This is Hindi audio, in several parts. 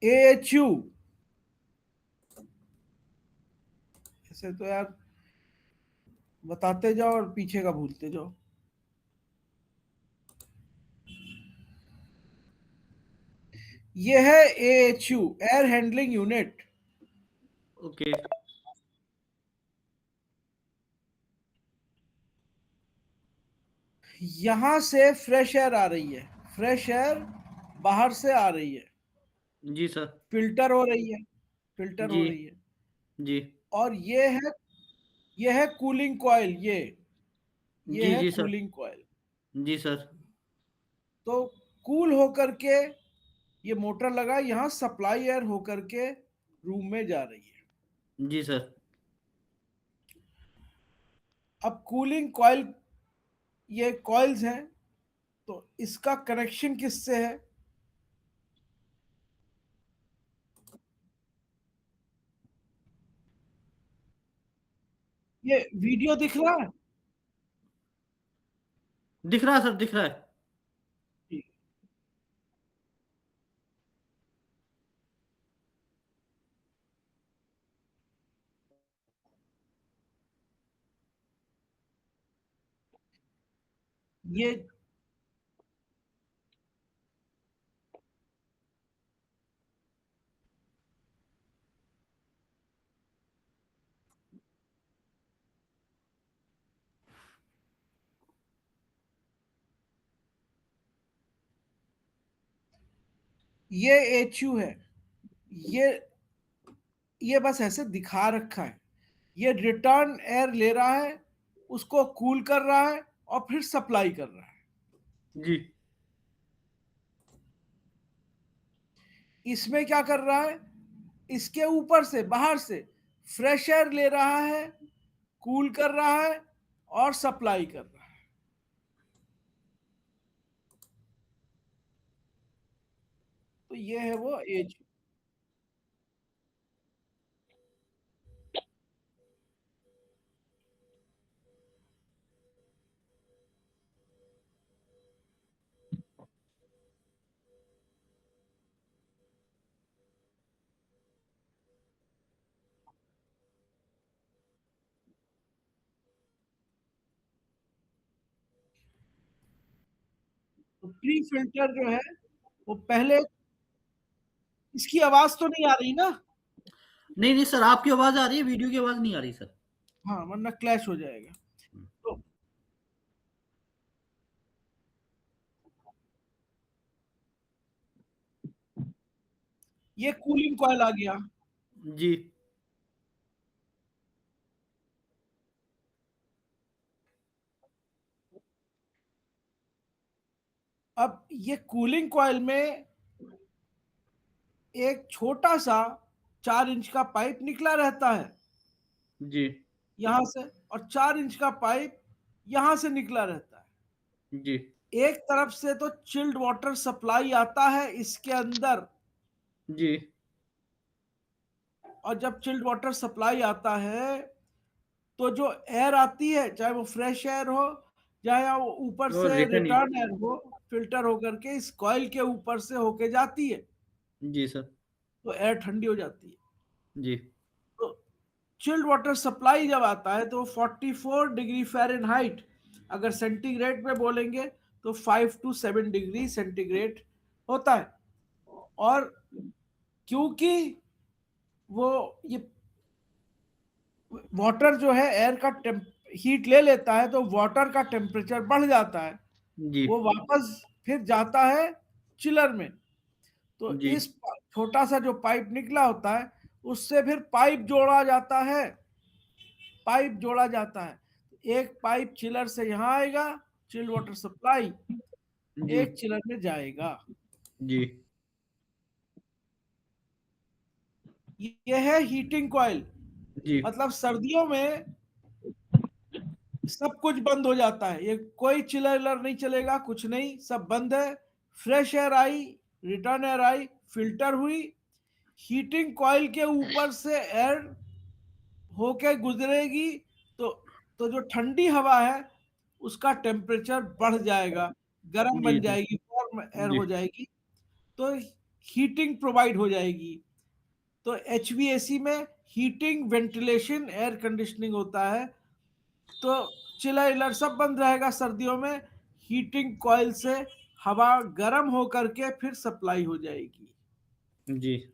AHU। ऐसे तो यार बताते जाओ और पीछे का भूलते जाओ। ये है AHU, air handling unit. Okay. यहां से फ्रेश एयर आ रही है, फ्रेश एयर बाहर से आ रही है, जी सर। फिल्टर हो रही है, फिल्टर जी। हो रही है। जी। और ये है कूलिंग कॉइल। ये जी है जी सर। Cooling coil. जी सर। तो कूल होकर के ये मोटर लगा, यहाँ सप्लाई एयर होकर के रूम में जा रही है। जी सर। अब कूलिंग कॉइल, ये कॉइल्स हैं, तो इसका कनेक्शन किससे है? ये वीडियो दिख रहा है? दिख रहा है सर, दिख रहा है। ये ये HU है। ये ये बस ऐसे दिखा रखा है। ये रिटर्न एयर ले रहा है, उसको कूल कर रहा है और फिर सप्लाई कर रहा है। जी। इसमें क्या कर रहा है? इसके ऊपर से बाहर से फ्रेश एयर ले रहा है, कूल कर रहा है और सप्लाई कर रहा है। तो ये है वो एज। तो प्री फिल्टर जो है वो पहले, इसकी आवाज तो नहीं आ रही ना? नहीं नहीं सर, आपकी आवाज आ रही है, वीडियो की आवाज नहीं आ रही सर। हाँ, वरना क्लैश हो जाएगा। तो ये कूलिंग कॉइल आ गया। जी। अब ये कूलिंग कॉइल में एक छोटा सा 4 इंच का पाइप निकला रहता है जी। यहां से, और 4 इंच का पाइप यहां से निकला रहता है। जी। एक तरफ से तो चिल्ड वाटर सप्लाई आता है इसके अंदर, जी। और जब चिल्ड वाटर सप्लाई आता है तो जो एयर आती है, चाहे वो फ्रेश एयर हो, चाहे वो ऊपर और से रिटर्न ही। रिटर्न एयर हो, फिल्टर होकर के इस कॉइल के ऊपर से होके जाती है, जी सर। तो एयर ठंडी हो जाती है। जी। तो चिल्ड वाटर सप्लाई जब आता है तो 44 डिग्री फ़ारेनहाइट, अगर सेंटीग्रेड में बोलेंगे तो 5 to 7 डिग्री सेंटीग्रेड होता है। और क्योंकि वो ये वाटर जो है एयर का हीट ले लेता है, तो वाटर का टेम्परेचर बढ़ जाता है, जी। वो वापस फिर जाता है चिलर में। तो जी। इस छोटा सा जो पाइप निकला होता है, उससे फिर पाइप जोड़ा जाता है, पाइप जोड़ा जाता है। एक पाइप चिलर से यहाँ आएगा, चिल्ड वाटर सप्लाई, जी। एक चिलर में जाएगा। जी। ये है हीटिंग कॉइल। जी। मतलब सर्दियों में सब कुछ बंद हो जाता है, ये कोई चिलर नहीं चलेगा, कुछ नहीं, सब बंद है। फ्रेश एयर आई, रिटर्न एयर आई, फिल्टर हुई, हीटिंग कॉइल के ऊपर से एयर होके गुजरेगी, तो तो जो ठंडी हवा है उसका टेम्परेचर बढ़ जाएगा, गर्म जी। बन जी। जाएगी, वार्म एयर जी। हो जाएगी। तो हीटिंग प्रोवाइड हो जाएगी। तो एचवीएसी में हीटिंग, वेंटिलेशन, एयर कंडीशनिंग होता है। तो चिलर सब बंद रहेगा सर्दियों में। हीटिंग कॉइल से हवा गर्म होकर के फिर सप्लाई हो जाएगी। जी।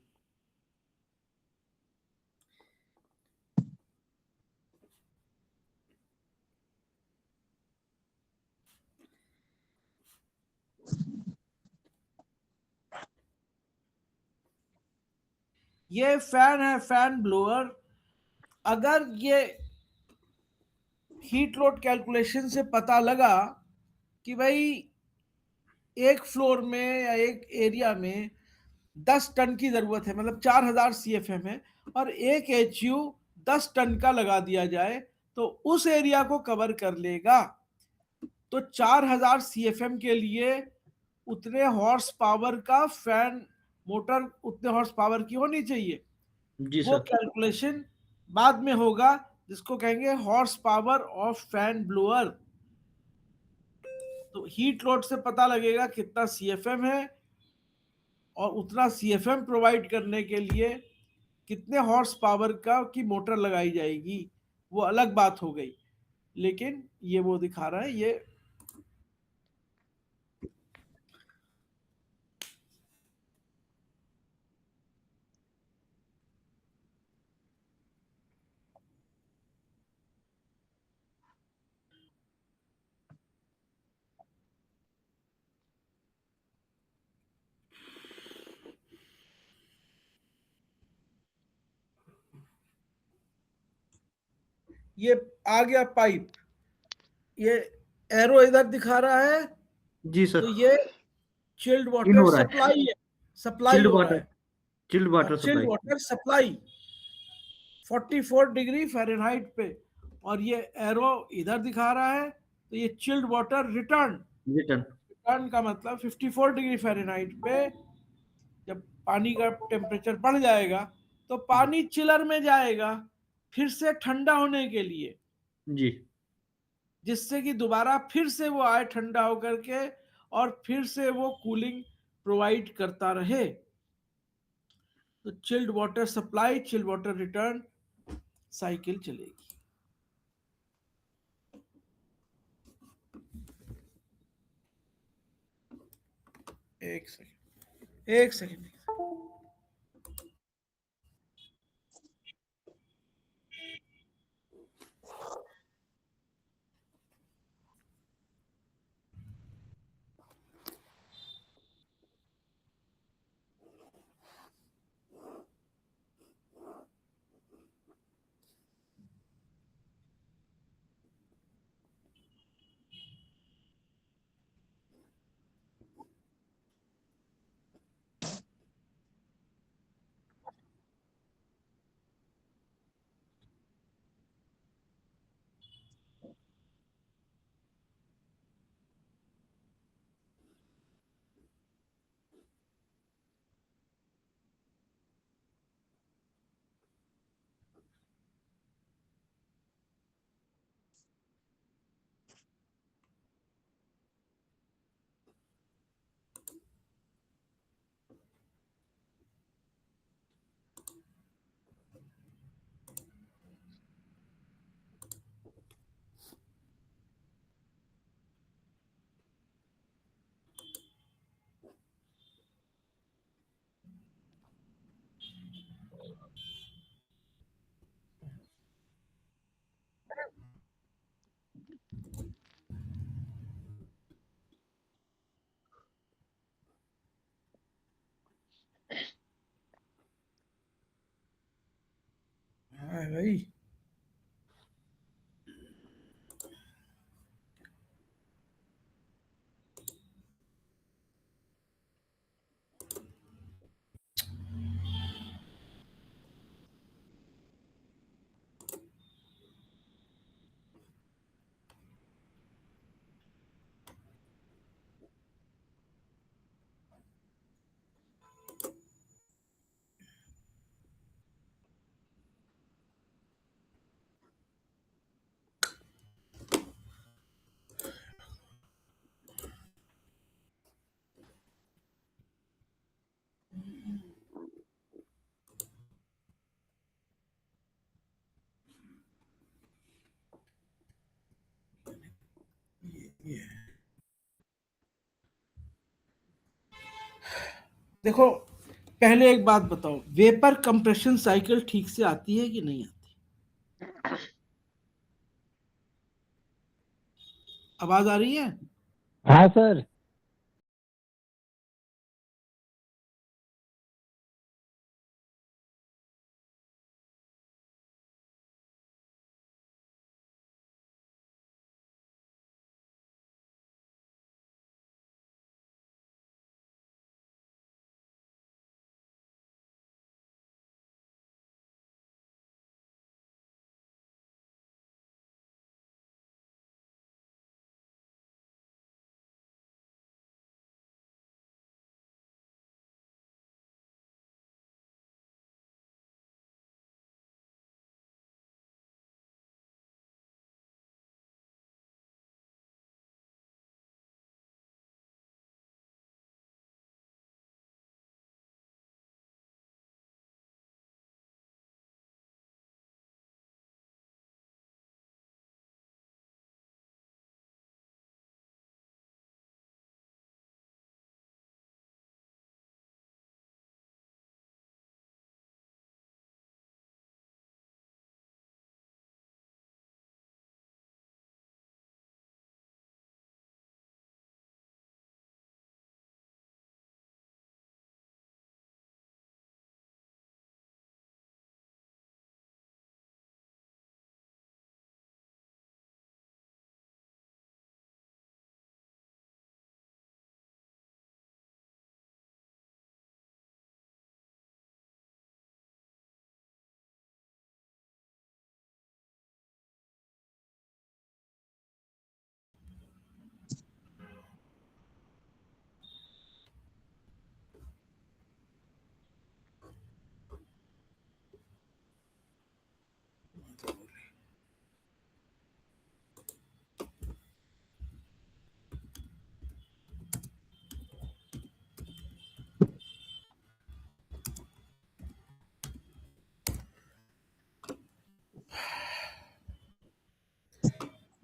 ये फैन है, फैन ब्लोअर। अगर ये हीट लोड कैलकुलेशन से पता लगा कि भाई एक फ्लोर में या एक एरिया में 10 टन की जरूरत है, मतलब 4000 सीएफएम है, और एक एचयू 10 टन का लगा दिया जाए तो उस एरिया को कवर कर लेगा। तो 4000 सीएफएम के लिए उतने हॉर्स पावर का फैन मोटर, उतने हॉर्स पावर की होनी चाहिए। जी वो सर। कैलकुलेशन बाद में होगा, जिसको कहेंगे horse power of fan blower. तो हीट लोड से पता लगेगा कितना सीएफएम है, और उतना सीएफएम प्रोवाइड करने के लिए कितने हॉर्स पावर का की मोटर लगाई जाएगी, वो अलग बात हो गई। लेकिन ये वो दिखा रहा है, ये आ गया पाइप। ये एरो इधर दिखा रहा है, जी तो सर। ये चिल्ड इन वाटर हो रहा है। सप्लाई है, सप्लाई चिल्ड हो रहा वाटर। है। Chilled water chilled supply. Water supply 44 degree Fahrenheit पे। और ये एरो इधर दिखा रहा है, तो ये chilled water return. Return. Return का मतलब 54 डिग्री फ़ारेनहाइट पे जब पानी का टेम्परेचर बढ़ जाएगा तो पानी चिलर में जाएगा फिर से ठंडा होने के लिए, जी। जिससे कि दोबारा फिर से वो आए ठंडा होकर के, और फिर से वो कूलिंग प्रोवाइड करता रहे। तो chilled water supply, chilled water return cycle चलेगी। एक सेकेंड, एक सेकेंड। हाँ भाई। देखो, पहले एक बात बताओ, वेपर कंप्रेशन साइकिल ठीक से आती है कि नहीं आती? आवाज आ रही है? हाँ सर।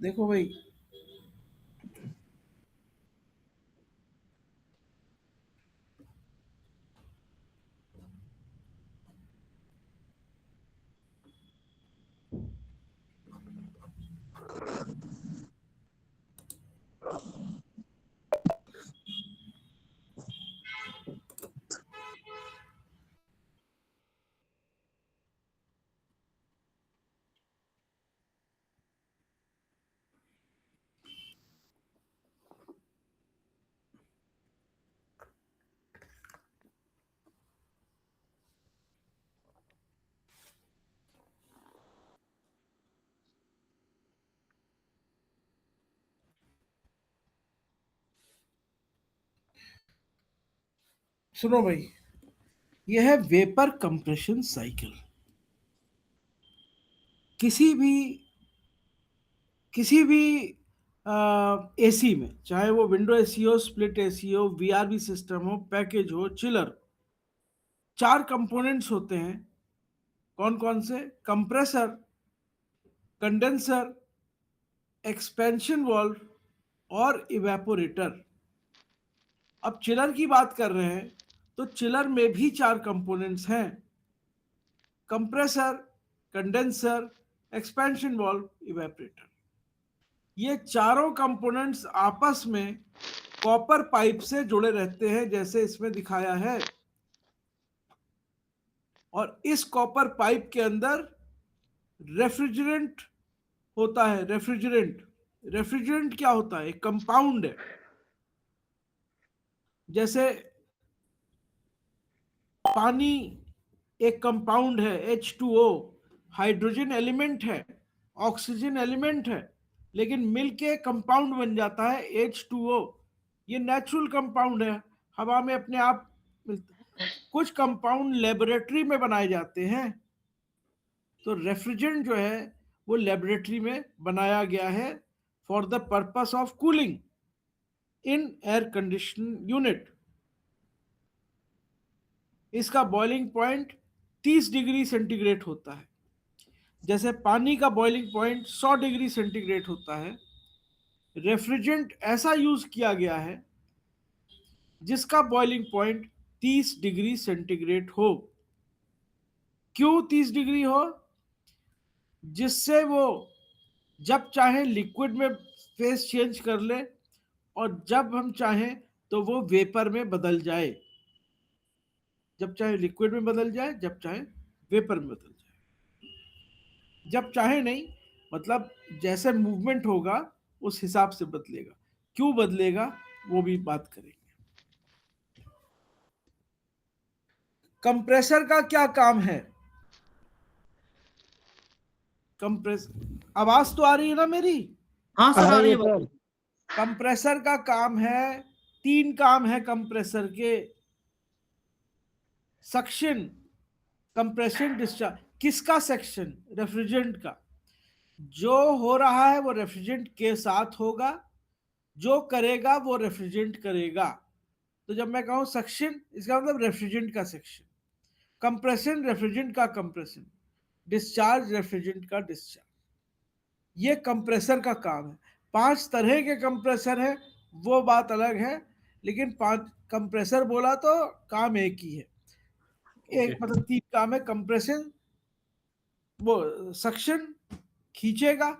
देखो भाई, सुनो भाई, यह है वेपर कंप्रेशन साइकिल। किसी भी किसी भी एसी में, चाहे वो विंडो एसी हो, स्प्लिट एसी हो, वीआरवी सिस्टम हो, पैकेज हो, चिलर, चार कंपोनेंट्स होते हैं। कौन कौन से? कंप्रेसर, कंडेंसर, एक्सपेंशन वाल्व और इवेपोरेटर। अब चिलर की बात कर रहे हैं तो चिलर में भी चार कंपोनेंट्स हैं: compressor, condenser, expansion valve, evaporator. ये चारों कंपोनेंट्स आपस में कॉपर पाइप से जुड़े रहते हैं, जैसे इसमें दिखाया है। और इस कॉपर पाइप के अंदर रेफ्रिजरेंट होता है। रेफ्रिजरेंट क्या होता है? एक कंपाउंड है। जैसे पानी एक कंपाउंड है, H2O, हाइड्रोजन एलिमेंट है, ऑक्सीजन एलिमेंट है, लेकिन मिलके कंपाउंड बन जाता है H2O। ये नेचुरल कंपाउंड है, हवा में अपने आप मिलता। कुछ कंपाउंड लेबोरेटरी में बनाए जाते हैं। तो रेफ्रिजरेंट जो है वो लेबोरेटरी में बनाया गया है for the purpose of cooling in air condition unit. इसका बॉइलिंग पॉइंट 30 डिग्री सेंटीग्रेड होता है। जैसे पानी का बॉइलिंग पॉइंट 100 डिग्री सेंटीग्रेड होता है, रेफ्रिजरेंट ऐसा यूज किया गया है जिसका बॉइलिंग पॉइंट 30 डिग्री सेंटीग्रेड हो। क्यों 30 डिग्री हो? जिससे वो जब चाहे लिक्विड में फेस चेंज कर ले और जब हम चाहें तो वो वेपर में बदल जाए। जब चाहे लिक्विड में बदल जाए, जब चाहे वेपर में बदल जाए। जब चाहे नहीं, मतलब जैसे मूवमेंट होगा उस हिसाब से बदलेगा। क्यों बदलेगा वो भी बात करेंगे। कंप्रेसर का क्या काम है? कंप्रेस आवाज तो आ रही है ना मेरी? हाँ सर, आ आ रही रही है है बात। सर। कंप्रेसर का काम है, 3 काम है कंप्रेसर के। Suction, compression, discharge. किसका सेक्शन? रेफ्रिजरेंट का। जो हो रहा है वो रेफ्रिजरेंट के साथ होगा, जो करेगा वो रेफ्रिजरेंट करेगा। तो जब मैं कहूं सक्शन, इसका मतलब रेफ्रिजरेंट का सेक्शन। कंप्रेशन, रेफ्रिजरेंट का कंप्रेशन। डिस्चार्ज, रेफ्रिजरेंट का डिस्चार्ज। ये कंप्रेसर का काम है। 5 तरह के कंप्रेसर है, वो बात अलग है, लेकिन 5 कंप्रेसर बोला तो काम एक ही है। एक ओके। मतलब 3 काम है। कंप्रेशन, वो सक्शन, खींचेगा,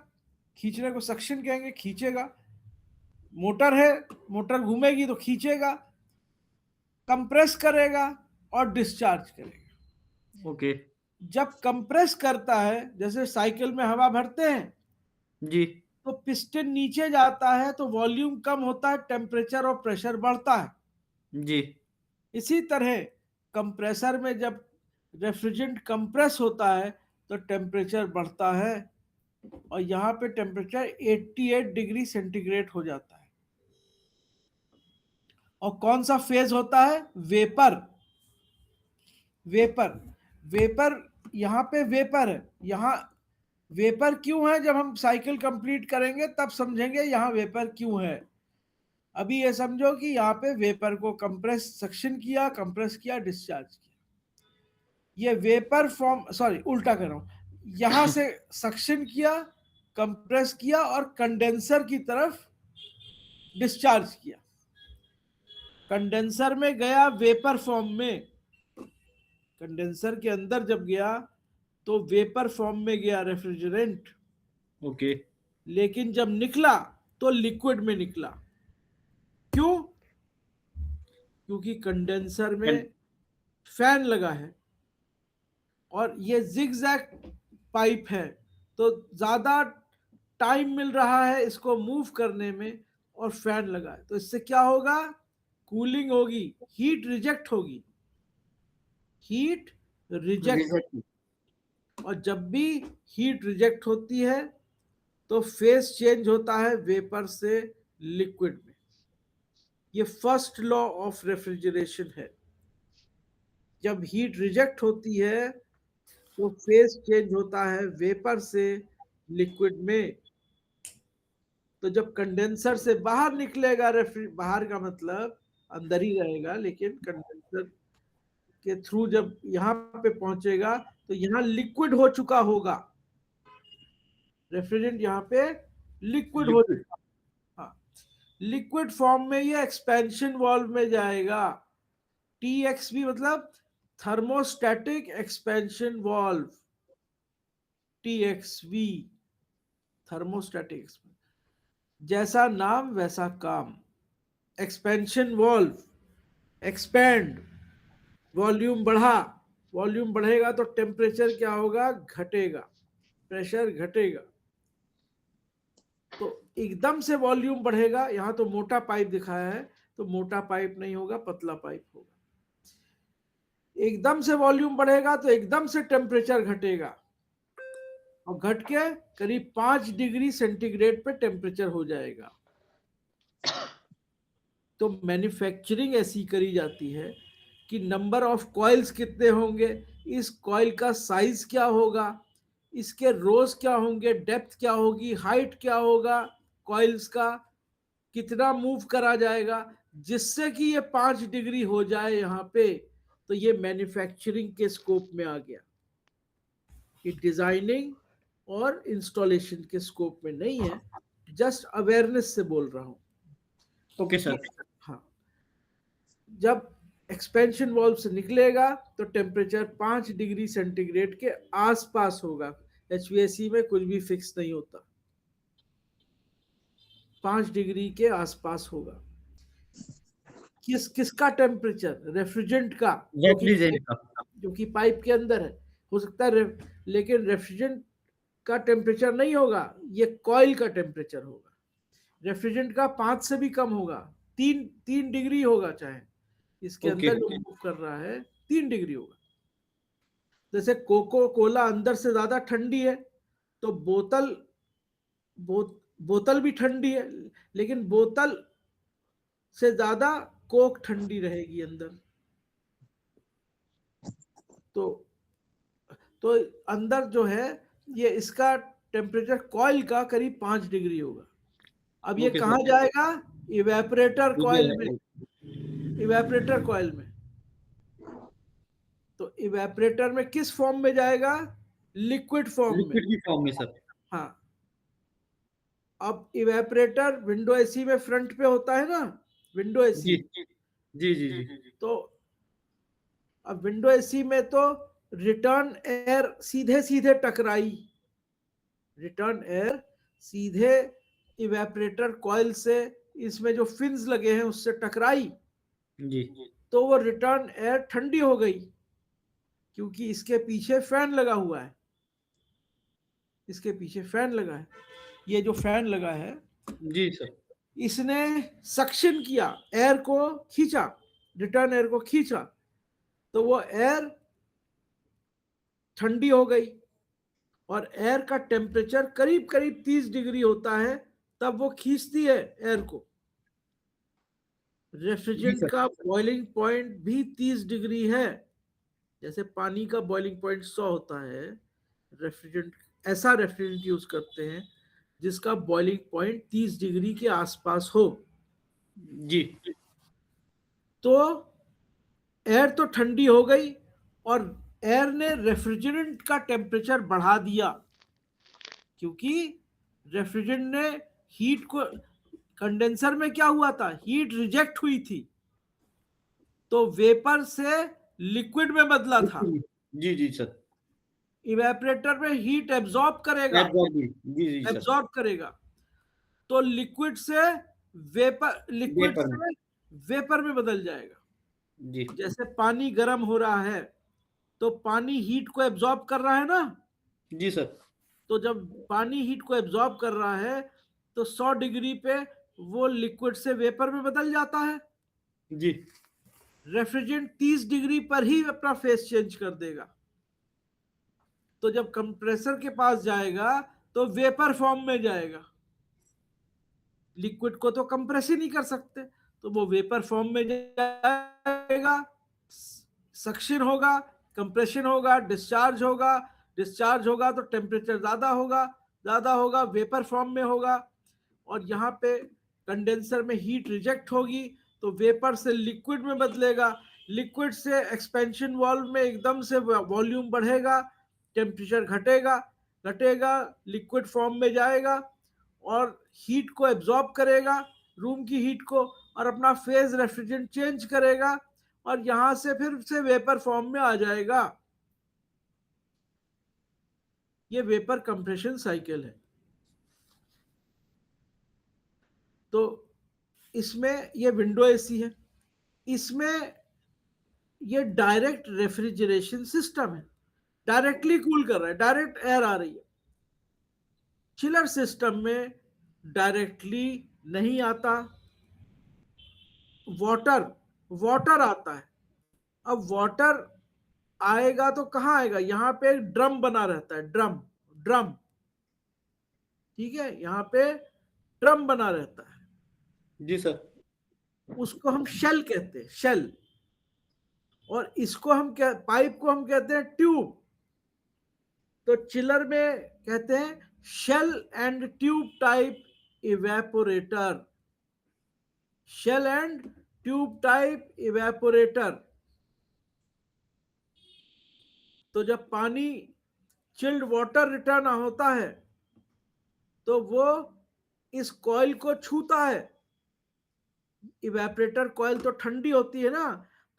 खींचने को सक्शन कहेंगे, खींचेगा। मोटर है, मोटर घूमेगी तो खींचेगा, कंप्रेस करेगा और डिस्चार्ज करेगा। ओके। जब कंप्रेस करता है, जैसे साइकिल में हवा भरते हैं जी। तो पिस्टन नीचे जाता है तो वॉल्यूम कम होता है, टेम्परेचर और प्रेशर बढ़ता है। जी। इसी तरह कंप्रेसर में जब रेफ्रिजरेंट कंप्रेस होता है तो टेम्परेचर बढ़ता है और यहाँ पे टेम्परेचर 88 डिग्री सेंटीग्रेड हो जाता है। और कौन सा फेज होता है? वेपर। वेपर, वेपर, यहाँ पे वेपर है। यहाँ वेपर क्यों है? जब हम साइकिल कंप्लीट करेंगे तब समझेंगे यहाँ वेपर क्यों है। अभी ये समझो कि यहाँ पे वेपर को कंप्रेस, सक्शन किया, कंप्रेस किया, डिस्चार्ज किया। ये वेपर फॉर्म, सॉरी उल्टा कर रहा हूं, यहां से सक्शन किया, कंप्रेस किया और कंडेंसर की तरफ डिस्चार्ज किया। कंडेंसर में गया वेपर फॉर्म में, कंडेंसर के अंदर जब गया तो वेपर फॉर्म में गया रेफ्रिजरेंट, ओके। लेकिन जब निकला तो लिक्विड में निकला। क्यों? क्योंकि कंडेंसर में फैन लगा है और ये जिगजैग पाइप है, तो ज्यादा टाइम मिल रहा है इसको मूव करने में, और फैन लगा है तो इससे क्या होगा? कूलिंग होगी, हीट रिजेक्ट होगी, हीट रिजेक्ट। रिजेक्ट। और जब भी हीट रिजेक्ट होती है तो फेस चेंज होता है वेपर से लिक्विड में। ये फर्स्ट लॉ ऑफ रेफ्रिजरेशन है। जब हीट रिजेक्ट होती है तो फेस चेंज होता है वेपर से लिक्विड में। तो जब कंडेंसर से बाहर निकलेगा, रेफ्रि बाहर का मतलब अंदर ही रहेगा, लेकिन कंडेंसर के थ्रू जब यहाँ पे पहुंचेगा तो यहाँ लिक्विड हो चुका होगा, रेफ्रिजरेंट यहाँ पे लिक्विड हो लिक्विड। चुका। हाँ, लिक्विड फॉर्म में ये एक्सपेंशन वाल्व में जाएगा। TXV मतलब thermostatic expansion valve, TXV, thermostatic. जैसा नाम वैसा काम। एक्सपेंशन वाल्व, एक्सपैंड, वॉल्यूम बढ़ा, वॉल्यूम बढ़ेगा तो टेम्परेचर क्या होगा? घटेगा, प्रेशर घटेगा। तो एकदम से वॉल्यूम बढ़ेगा, यहां तो मोटा पाइप दिखाया है तो मोटा पाइप नहीं होगा, पतला पाइप होगा। एकदम से वॉल्यूम बढ़ेगा तो एकदम से टेम्परेचर घटेगा और घट के करीब 5 डिग्री सेंटीग्रेड पे टेम्परेचर हो जाएगा। तो मैन्युफैक्चरिंग ऐसी करी जाती है कि नंबर ऑफ कॉइल्स कितने होंगे, इस कॉइल का साइज क्या होगा, इसके रोज क्या होंगे, डेप्थ क्या होगी, हाइट क्या होगा, कॉइल्स का कितना मूव करा जाएगा, जिससे कि ये 5 डिग्री हो जाए यहाँ पे। तो ये मैन्युफैक्चरिंग के स्कोप में आ गया, कि डिजाइनिंग और इंस्टॉलेशन के स्कोप में नहीं है, जस्ट अवेयरनेस से बोल रहा हूं। Okay sir. हाँ, जब एक्सपेंशन वाल्व से निकलेगा तो टेम्परेचर 5 डिग्री सेंटीग्रेड के आसपास होगा। एचवीएसी में कुछ भी फिक्स नहीं होता, 5 डिग्री के आसपास होगा। किसका टेम्परेचर? रेफ्रिजरेंट का, रेफ्रिजरेंट का। जो कि पाइप के अंदर है। हो सकता है लेकिन रेफ्रिजरेंट का टेम्परेचर नहीं होगा, ये कॉइल का टेम्परेचर होगा। रेफ्रिजरेंट का 5 से भी कम होगा, 3 डिग्री होगा, चाहे इसके ओके। अंदर जो मूव कर रहा है 3 डिग्री होगा। जैसे कोको कोला अंदर से ज्यादा ठंडी है, तो बोतल भी ठंडी है, लेकिन बोतल से ज्यादा कोक ठंडी रहेगी अंदर। तो अंदर जो है, ये इसका टेम्परेचर कॉइल का करीब 5 डिग्री होगा। अब ये ओके कहाँ सर। जाएगा? इवेपोरेटर कॉइल में। ओके इवेपोरेटर कॉइल में। तो इवेपोरेटर में किस फॉर्म में जाएगा? लिक्विड फॉर्म में। लिक्विड की फॉर्म में सर। हाँ, अब इवेपोरेटर विंडो एसी में फ्रंट पे होता है ना, विंडो एसी। जी जी जी जी। तो अब विंडो एसी में तो रिटर्न एयर सीधे सीधे टकराई, रिटर्न एयर सीधे इवेपोरेटर कॉइल से, इसमें जो फिन्स लगे हैं उससे टकराई, जी तो वो रिटर्न एयर ठंडी हो गई, क्योंकि इसके पीछे फैन लगा हुआ है। इसके पीछे फैन लगा है, ये जो फैन लगा है, जी सर। इसने सक्शन किया, एयर को खींचा, रिटर्न एयर को खींचा, तो वो एयर ठंडी हो गई। और एयर का टेम्परेचर करीब करीब 30 डिग्री होता है, तब वो खींचती है एयर को। जी रेफ्रिजरेंट सर। का बॉइलिंग पॉइंट भी 30 डिग्री है। जैसे पानी का बॉइलिंग पॉइंट 100 होता है, रेफ्रिजरेंट ऐसा रेफ्रिजरेंट यूज करते हैं जिसका बॉइलिंग पॉइंट 30 डिग्री के आसपास हो। जी तो एयर तो ठंडी हो गई, और एयर ने रेफ्रिजरेंट का टेम्परेचर बढ़ा दिया, क्योंकि रेफ्रिजरेंट ने हीट को, कंडेंसर में क्या हुआ था, हीट रिजेक्ट हुई थी, तो वेपर से लिक्विड में बदला था। जी जी सर। इवेपोरेटर में हीट एब्जॉर्ब करेगा, जी जी सर। एब्जॉर्ब करेगा, तो लिक्विड से वेपर में। वेपर में बदल जाएगा। जी जैसे पानी गर्म हो रहा है, तो पानी हीट को एब्जॉर्ब कर रहा है ना, जी सर। तो जब पानी हीट को एब्जॉर्ब कर रहा है, तो 100 डिग्री पे वो लिक्विड से वेपर में बदल जाता है। जी रेफ्रिजरेंट 30 डिग्री पर ही अपना फेस चेंज कर देगा। तो जब कंप्रेसर के पास जाएगा तो वेपर फॉर्म में जाएगा, लिक्विड को तो कंप्रेस ही नहीं कर सकते, तो वो वेपर फॉर्म में जाएगा, सक्शन होगा, कंप्रेशन होगा, डिस्चार्ज होगा तो टेम्परेचर ज्यादा होगा, वेपर फॉर्म में होगा। और यहाँ पे कंडेंसर में हीट रिजेक्ट होगी, तो वेपर से लिक्विड में बदलेगा, लिक्विड से एक्सपेंशन वाल्व में एकदम से वॉल्यूम बढ़ेगा, टेम्परेचर घटेगा, लिक्विड फॉर्म में जाएगा और हीट को एब्जॉर्ब करेगा, रूम की हीट को, और अपना फेज रेफ्रिजरेंट चेंज करेगा, और यहां से फिर से वेपर फॉर्म में आ जाएगा। ये वेपर कंप्रेशन साइकिल है। तो इसमें ये विंडो एसी है, इसमें ये डायरेक्ट रेफ्रिजरेशन सिस्टम है, डायरेक्टली कूल कर रहा है, डायरेक्ट एयर आ रही है। चिलर सिस्टम में डायरेक्टली नहीं आता, वाटर आता है। अब वाटर आएगा तो कहाँ आएगा? यहाँ पे एक ड्रम बना रहता है, ड्रम, ठीक है, यहाँ पे ड्रम बना रहता है, जी सर। उसको हम शेल कहते हैं, शेल। और इसको हम क्या, पाइप को हम कहते हैं ट्यूब। तो चिलर में कहते हैं shell and tube type evaporator, shell and tube type evaporator. तो जब पानी चिल्ड वाटर रिटर्न होता है तो वो इस कॉइल को छूता है। इवेपोरेटर कॉइल तो ठंडी होती है ना,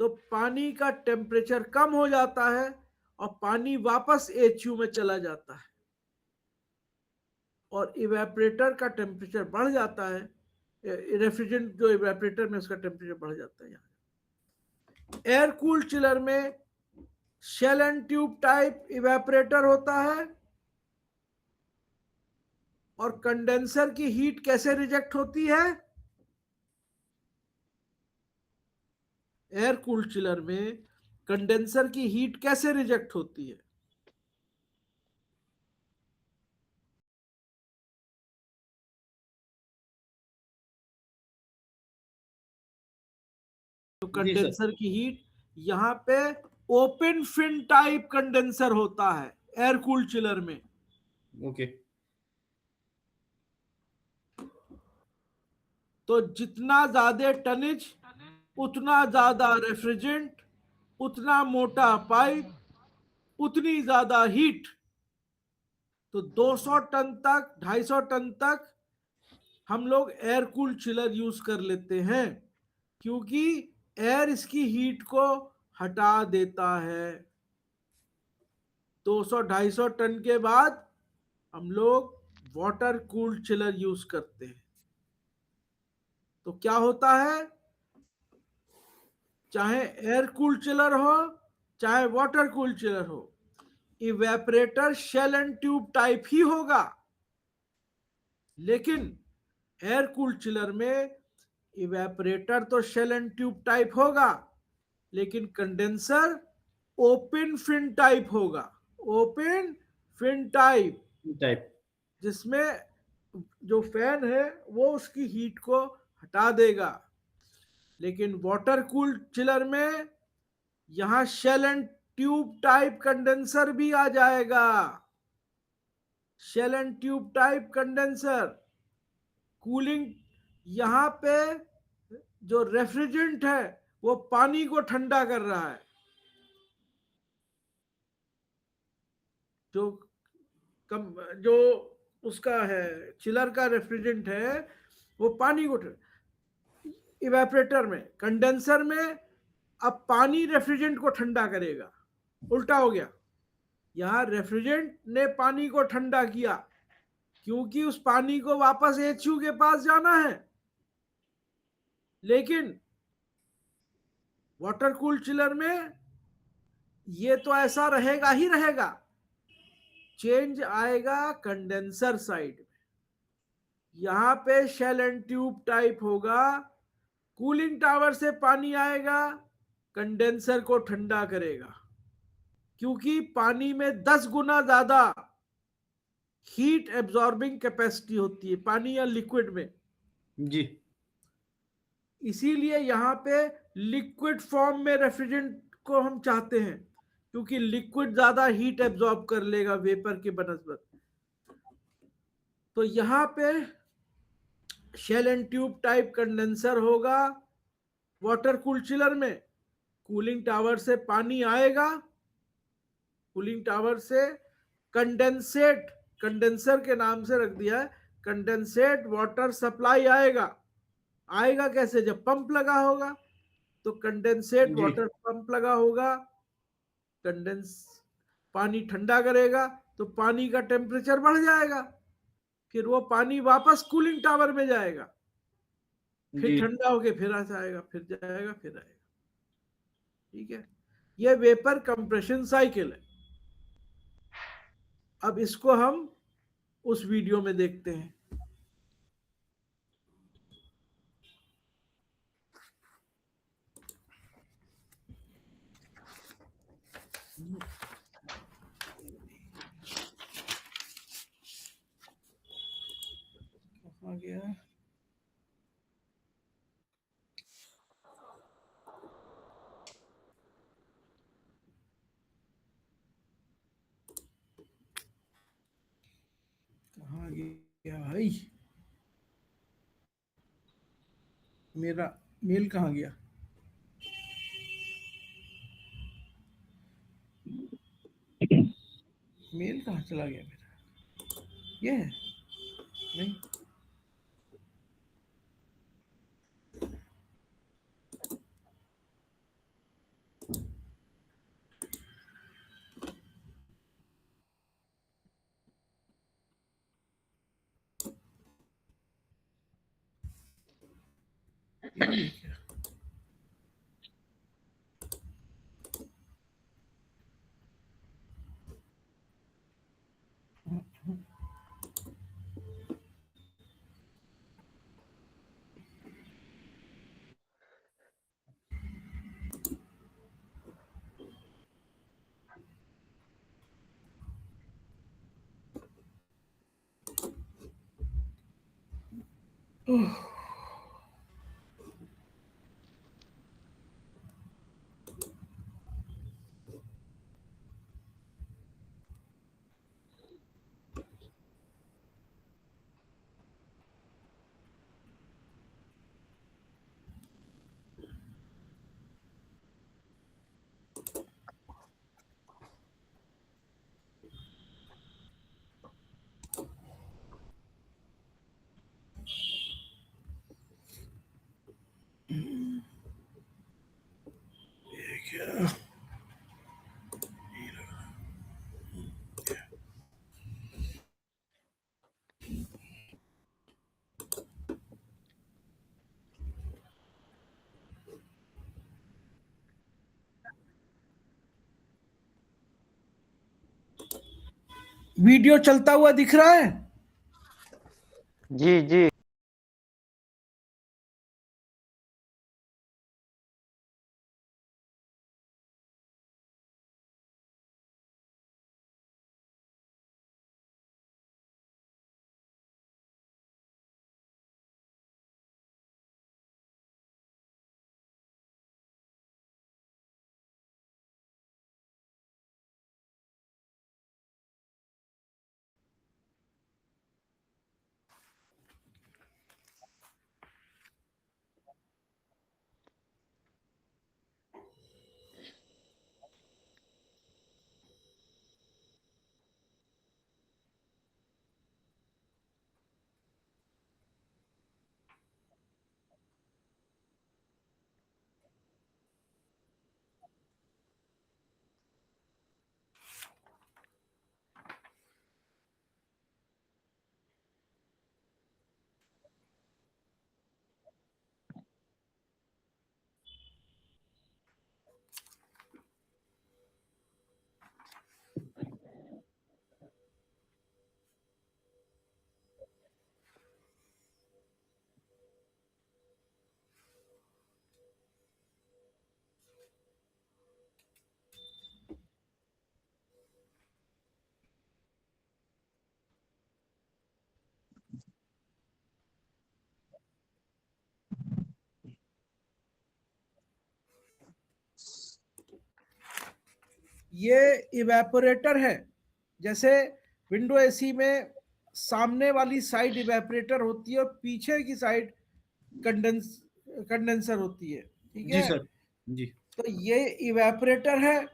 तो पानी का टेम्परेचर कम हो जाता है और पानी वापस एचयू में चला जाता है और इवेपोरेटर का टेम्परेचर बढ़ जाता है। रेफ्रिजरेंट जो इवेपोरेटर में उसका टेम्परेचर बढ़ जाता है। यहाँ एयर कूल्ड चिलर में shell and tube type evaporator होता है और कंडेंसर की हीट कैसे रिजेक्ट होती है? एयर कूल्ड चिलर में कंडेंसर की हीट कैसे रिजेक्ट होती है? तो जी सर। कंडेंसर की हीट यहां पे ओपन फिन टाइप कंडेंसर होता है एयर कूल्ड चिलर में। ओके। तो जितना ज्यादा टनेज उतना ज्यादा रेफ्रिजरेंट, उतना मोटा पाइप, उतनी ज्यादा हीट। तो 200 टन तक 250 टन तक हम लोग एयर कूल्ड चिलर यूज कर लेते हैं क्योंकि एयर इसकी हीट को हटा देता है। 200-250 टन के बाद हम लोग वाटर कूल्ड चिलर यूज करते हैं। तो क्या होता है, चाहे एयर कूल्ड चिलर हो चाहे वाटर कूल्ड चिलर हो, evaporator shell and tube type ही होगा। लेकिन एयर कूल्ड चिलर में इवेपरेटर तो शेल एंड ट्यूब टाइप होगा लेकिन कंडेंसर ओपन फिन टाइप होगा। Open fin type, type. जिसमें जो फैन है वो उसकी हीट को हटा देगा। लेकिन वाटर कूल्ड चिलर में यहां shell and tube type condenser भी आ जाएगा। Shell and tube type condenser cooling, यहां पे जो रेफ्रिजरेंट है वो पानी को ठंडा कर रहा है। जो जो उसका है चिलर का रेफ्रिजरेंट है वो पानी को, इवेपरेटर में कंडेंसर में अब पानी रेफ्रिजरेंट को ठंडा करेगा। उल्टा हो गया, यहां रेफ्रिजरेंट ने पानी को ठंडा किया क्योंकि उस पानी को वापस एचयू के पास जाना है। लेकिन वाटर कूल चिलर में ये तो ऐसा रहेगा ही रहेगा, चेंज आएगा कंडेंसर साइड में। यहां पे शेल एंड ट्यूब टाइप होगा, कूलिंग टावर से पानी आएगा, कंडेंसर को ठंडा करेगा क्योंकि पानी में 10 गुना ज्यादा हीट एब्जॉर्बिंग कैपेसिटी होती है पानी या लिक्विड में। जी। इसीलिए यहां पे लिक्विड फॉर्म में रेफ्रिजरेंट को हम चाहते हैं क्योंकि लिक्विड ज्यादा हीट एब्जॉर्ब कर लेगा वेपर के बनस्बत। तो यहां पे shell and tube type condenser होगा वाटर कूल चिलर में। कूलिंग टावर से पानी आएगा, कूलिंग टावर से कंडेंसेट, कंडेंसर के नाम से रख दिया है, कंडेंसेट वाटर सप्लाई आएगा। आएगा कैसे, जब पंप लगा होगा तो कंडेंसेट जी। वाटर पंप लगा होगा, कंडेंस पानी ठंडा करेगा तो पानी का टेम्परेचर बढ़ जाएगा, फिर वो पानी वापस कूलिंग टावर में जाएगा, फिर जी। ठंडा होके फिर आ जाएगा, फिर जाएगा, फिर आएगा। ठीक है, ये वेपर कंप्रेशन साइकिल है। अब इसको हम उस वीडियो में देखते हैं। कहाँ गया, कहाँ गया भाई, मेरा मेल कहाँ गया। मेल कहाँ चला गया मेरा? ये है? नहीं, यही है क्या? ये क्या? वीडियो चलता हुआ दिख रहा है? जी जी। ये इवेपोरेटर है। जैसे विंडो एसी में सामने वाली साइड इवेपोरेटर होती है और पीछे की साइड कंडेंसर होती है, ठीक जी है? सर। जी। तो ये इवेपोरेटर है,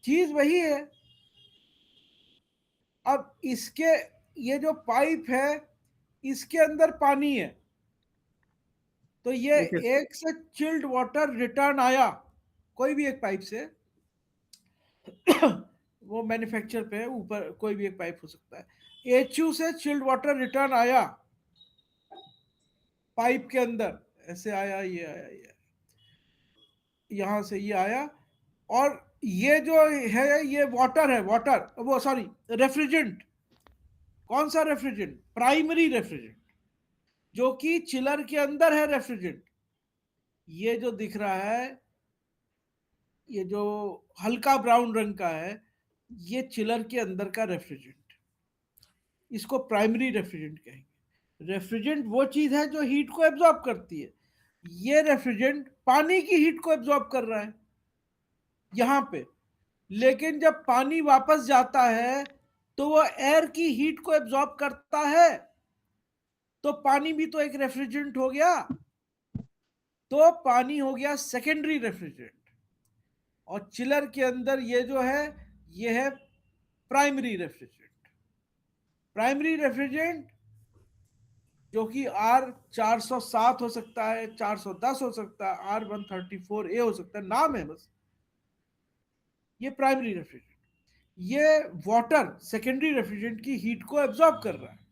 चीज वही है। अब इसके ये जो पाइप है इसके अंदर पानी है, तो ये ओके। एक से चिल्ड वाटर रिटर्न आया कोई भी एक पाइप से। वो मैन्युफैक्चर पे है, ऊपर कोई भी एक पाइप हो सकता है। एचयू से चिल्ड वाटर रिटर्न आया पाइप के अंदर, ऐसे आया, ये आया, ये यहां से ये आया। और ये जो है ये वाटर है, वाटर वो सॉरी रेफ्रिजरेंट। कौन सा रेफ्रिजरेंट? प्राइमरी रेफ्रिजरेंट, जो कि चिलर के अंदर है रेफ्रिजरेंट। ये जो दिख रहा है, ये जो हल्का ब्राउन रंग का है, ये चिलर के अंदर का रेफ्रिजरेंट। इसको प्राइमरी रेफ्रिजरेंट कहेंगे। रेफ्रिजरेंट वो चीज है जो हीट को एब्जॉर्ब करती है। ये रेफ्रिजरेंट पानी की हीट को एब्जॉर्ब कर रहा है यहां पे, लेकिन जब पानी वापस जाता है तो वो एयर की हीट को एब्जॉर्ब करता है, तो पानी भी तो एक रेफ्रिजरेंट हो गया। तो पानी हो गया सेकेंडरी रेफ्रिजरेंट। और चिलर के अंदर ये जो है ये है प्राइमरी रेफ्रिजरेंट। प्राइमरी रेफ्रिजरेंट जो कि R407 हो सकता है, 410 हो सकता है, R134A हो सकता है, नाम है बस। ये प्राइमरी रेफ्रिजरेंट, ये वाटर सेकेंडरी रेफ्रिजरेंट की हीट को एब्जॉर्ब कर रहा है।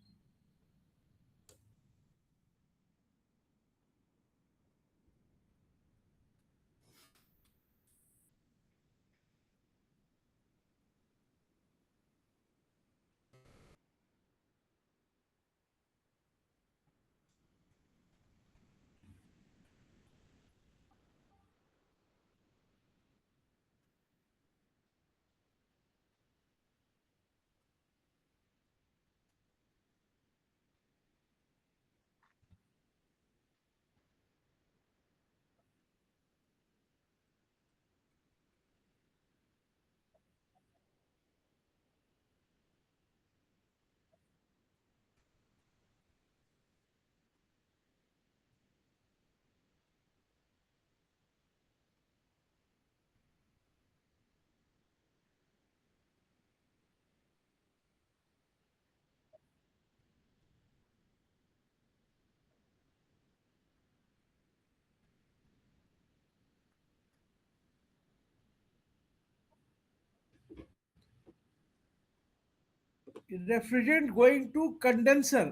रेफ्रिजरेंट गोइंग टू कंडेंसर,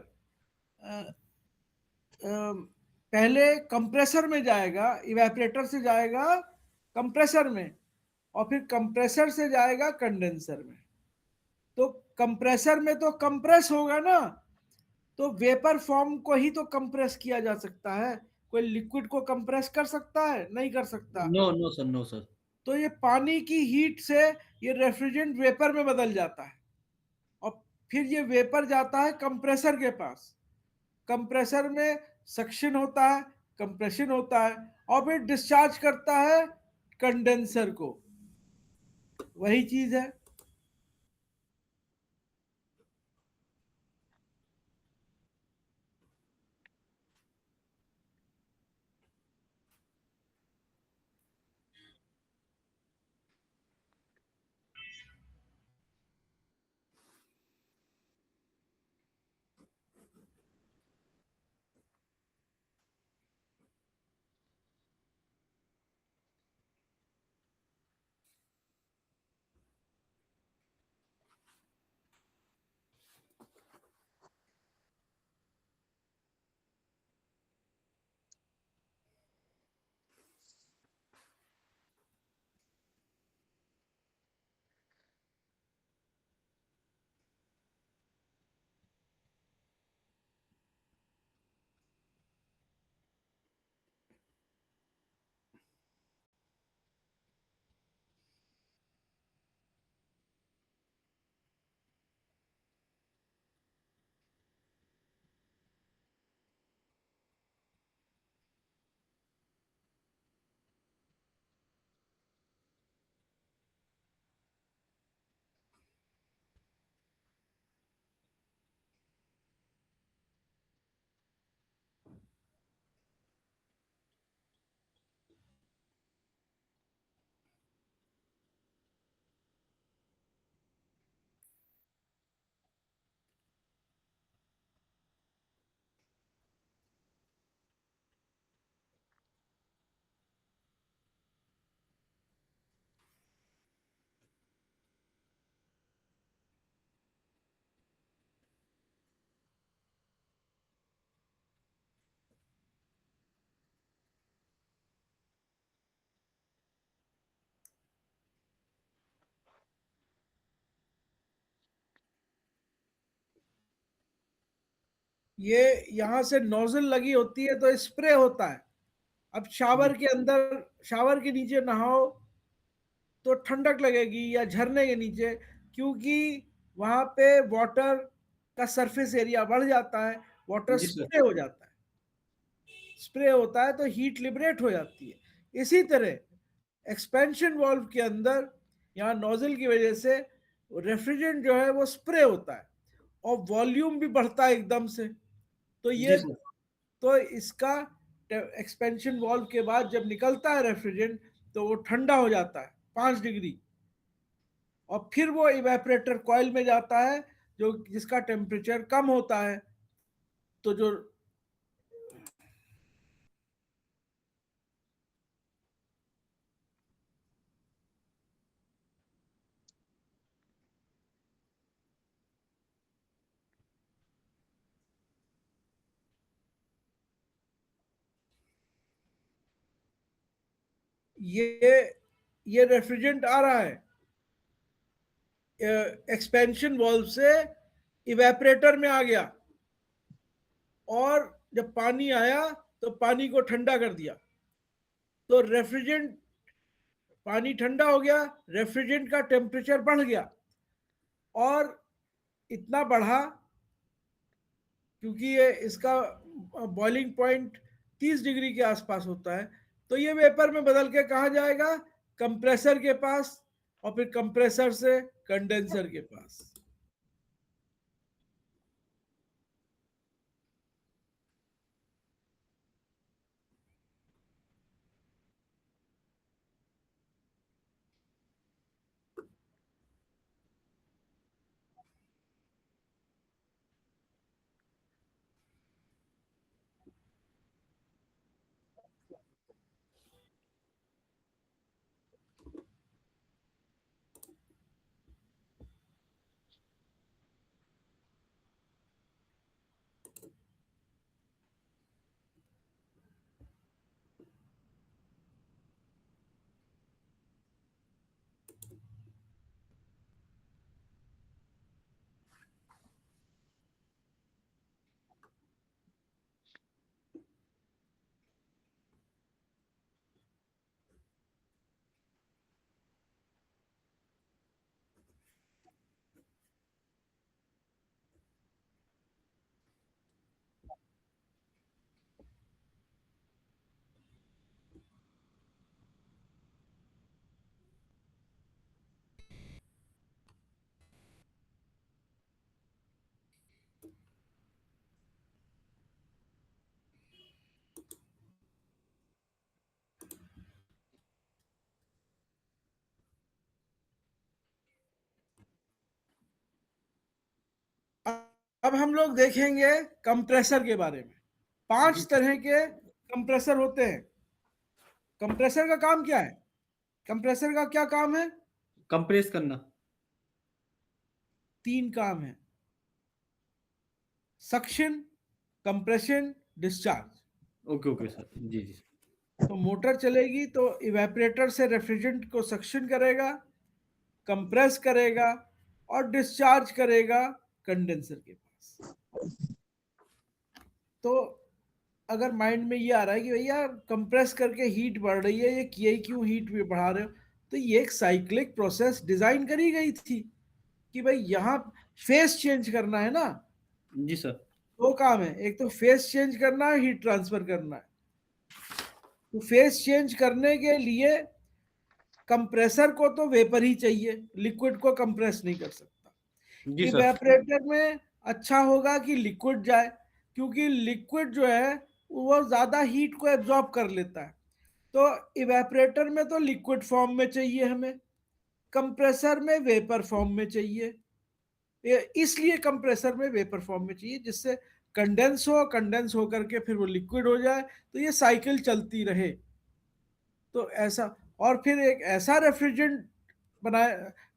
पहले कंप्रेसर में जाएगा, इवेपोरेटर से जाएगा कंप्रेसर में, और फिर कंप्रेसर से जाएगा कंडेंसर में। तो कंप्रेसर में तो कंप्रेस होगा ना, तो वेपर फॉर्म को ही तो कंप्रेस किया जा सकता है। कोई लिक्विड को कंप्रेस कर सकता है? नहीं कर सकता। No no sir, no sir. तो ये पानी की हीट से ये रेफ्रिजरेंट वेपर में बदल जाता है, और फिर ये वेपर जाता है कंप्रेसर के पास। कंप्रेसर में सक्शन होता है, कंप्रेशन होता है, और फिर डिस्चार्ज करता है कंडेंसर को। वही चीज है। ये यहां से नोजल लगी होती है तो स्प्रे होता है। अब शावर के अंदर, शावर के नीचे नहाओ तो ठंडक लगेगी, या झरने के नीचे, क्योंकि वहां पे वाटर का सरफेस एरिया बढ़ जाता है, वाटर जी सर। स्प्रे हो जाता है। स्प्रे होता है तो हीट लिबरेट हो जाती है। इसी तरह एक्सपेंशन वाल्व के अंदर यहाँ नोजल की वजह से रेफ्रिजरेंट जो है वो स्प्रे होता है, और वॉल्यूम भी बढ़ता है एकदम से। तो जी ये, सर। तो इसका एक्सपेंशन वाल्व के बाद जब निकलता है रेफ्रिजरेंट, तो वो ठंडा हो जाता है 5 डिग्री, और फिर वो इवेपोरेटर कॉइल में जाता है जो जिसका टेम्परेचर कम होता है। तो जो ये रेफ्रिजरेंट आ रहा है एक्सपेंशन वाल्व से इवेपोरेटर में आ गया, और जब पानी आया तो पानी को ठंडा कर दिया, तो रेफ्रिजरेंट, पानी ठंडा हो गया, रेफ्रिजरेंट का टेम्परेचर बढ़ गया, और इतना बढ़ा क्योंकि ये इसका बॉइलिंग पॉइंट 30 डिग्री के आसपास होता है, तो ये वेपर में बदल के कहा जाएगा कंप्रेसर के पास, और फिर कंप्रेसर से कंडेंसर के पास। अब हम लोग देखेंगे कंप्रेसर के बारे में। 5 तरह के कंप्रेसर होते हैं। कंप्रेसर का काम क्या है? कंप्रेसर का क्या काम है? कंप्रेस करना। 3 काम है, suction, compression, discharge. Okay okay sir, जी जी। तो मोटर चलेगी तो इवेपोरेटर से रेफ्रिजरेंट को सक्शन करेगा, कंप्रेस करेगा, और डिस्चार्ज करेगा कंडेंसर के पास। तो अगर माइंड में ये आ रहा है कि भैया कंप्रेस करके हीट बढ़ रही है, ये क्यों हीट भी बढ़ा रहे हो, तो ये एक साइक्लिक प्रोसेस डिजाइन करी गई थी कि भाई यहाँ फेस चेंज करना है ना। जी सर। 2 काम है, एक तो फेस चेंज करना है, हीट ट्रांसफर करना है। तो फेस चेंज करने के लिए कंप्रेसर को तो वेपर ही चाहिए, लिक्विड को कंप्रेस नहीं कर सकता। जी सर। इवेपोरेटर में अच्छा होगा कि लिक्विड जाए, क्योंकि लिक्विड जो है वो ज्यादा हीट को एब्जॉर्ब कर लेता है। तो इवेपोरेटर में तो लिक्विड फॉर्म में चाहिए हमें, कंप्रेसर में वेपर फॉर्म में चाहिए। इसलिए कंप्रेसर में वेपर फॉर्म में चाहिए जिससे कंडेंस हो करके फिर वो लिक्विड हो जाए, तो ये साइकिल चलती रहे। तो ऐसा, और फिर एक ऐसा रेफ्रिजरेंट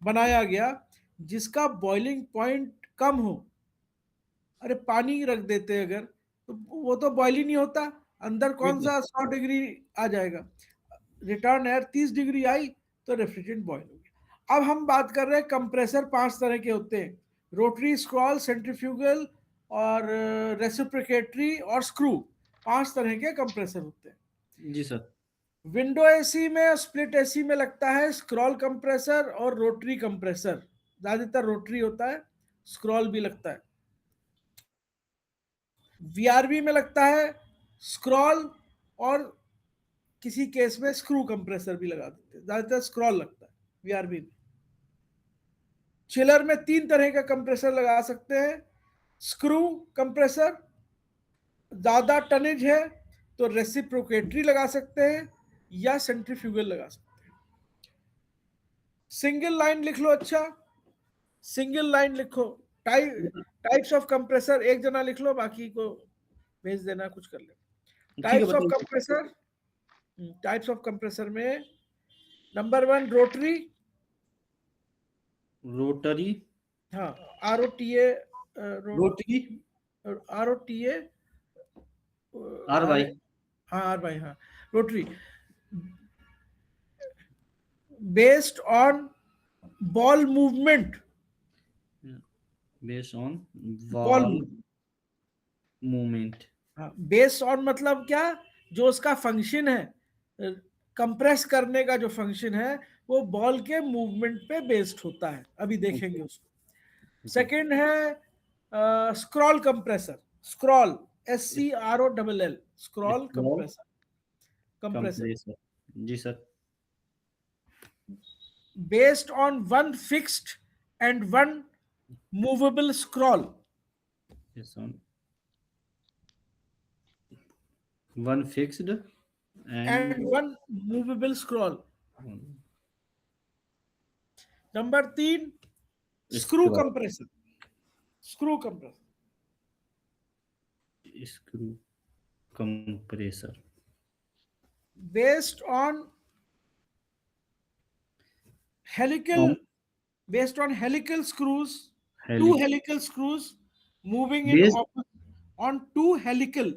बनाया गया जिसका बॉइलिंग पॉइंट कम हो। अरे पानी रख देते अगर, तो वो तो बॉयल ही नहीं होता, अंदर कौन सा 100 डिग्री आ जाएगा। रिटर्न एयर 30 डिग्री आई तो रेफ्रिजरेंट बॉयल हो गया। अब हम बात कर रहे हैं कंप्रेसर 5 तरह के होते हैं, रोटरी, स्क्रॉल, सेंट्रीफ्यूगल, और रेसिप्रोकेटरी और स्क्रू। 5 तरह के कंप्रेसर होते हैं। जी सर। विंडो एसी में, स्प्लिट एसी में लगता है स्क्रॉल कंप्रेसर और रोटरी कंप्रेसर। ज्यादातर रोटरी होता है, स्क्रॉल भी लगता है। वीआरबी में लगता है स्क्रॉल, और किसी केस में स्क्रू कंप्रेसर भी लगा देते हैं, ज्यादातर स्क्रॉल लगता है वीआरबी में। चिलर में 3 तरह का कंप्रेसर लगा सकते हैं, स्क्रू कंप्रेसर, ज्यादा टनेज है तो रेसिप्रोकेटरी लगा सकते हैं, या सेंट्रीफ्यूगल लगा सकते हैं। सिंगल लाइन लिख लो। अच्छा, सिंगल लाइन लिखो। टाइप्स ऑफ कंप्रेसर एक जना लिख लो, बाकी को भेज देना, कुछ कर ले। ठीक है, टाइप्स ऑफ बताइए। कंप्रेसर, टाइप्स ऑफ कंप्रेसर में नंबर 1 रोटरी। रोटरी, हाँ, ROTA, rotary, ROTA, R Y, हाँ RY, हाँ rotary. Based on ball movement, based on ball wall movement. हाँ, बेस्ड ऑन मतलब क्या, जो उसका फंक्शन है, कंप्रेस करने का जो फंक्शन है वो बॉल के मूवमेंट पे बेस्ड होता है। अभी देखेंगे उसको। सेकंड है scroll compressor. Scroll, SCROLL, scroll compressor, compressor compressor. जी sir. Based on one fixed and one movable scroll. Based on one fixed and and one movable scroll. Number 3 screw scroll, compressor. Screw compressor screw compressor. based on helical, based on helical screws, two helical screws moving in based, on two helical,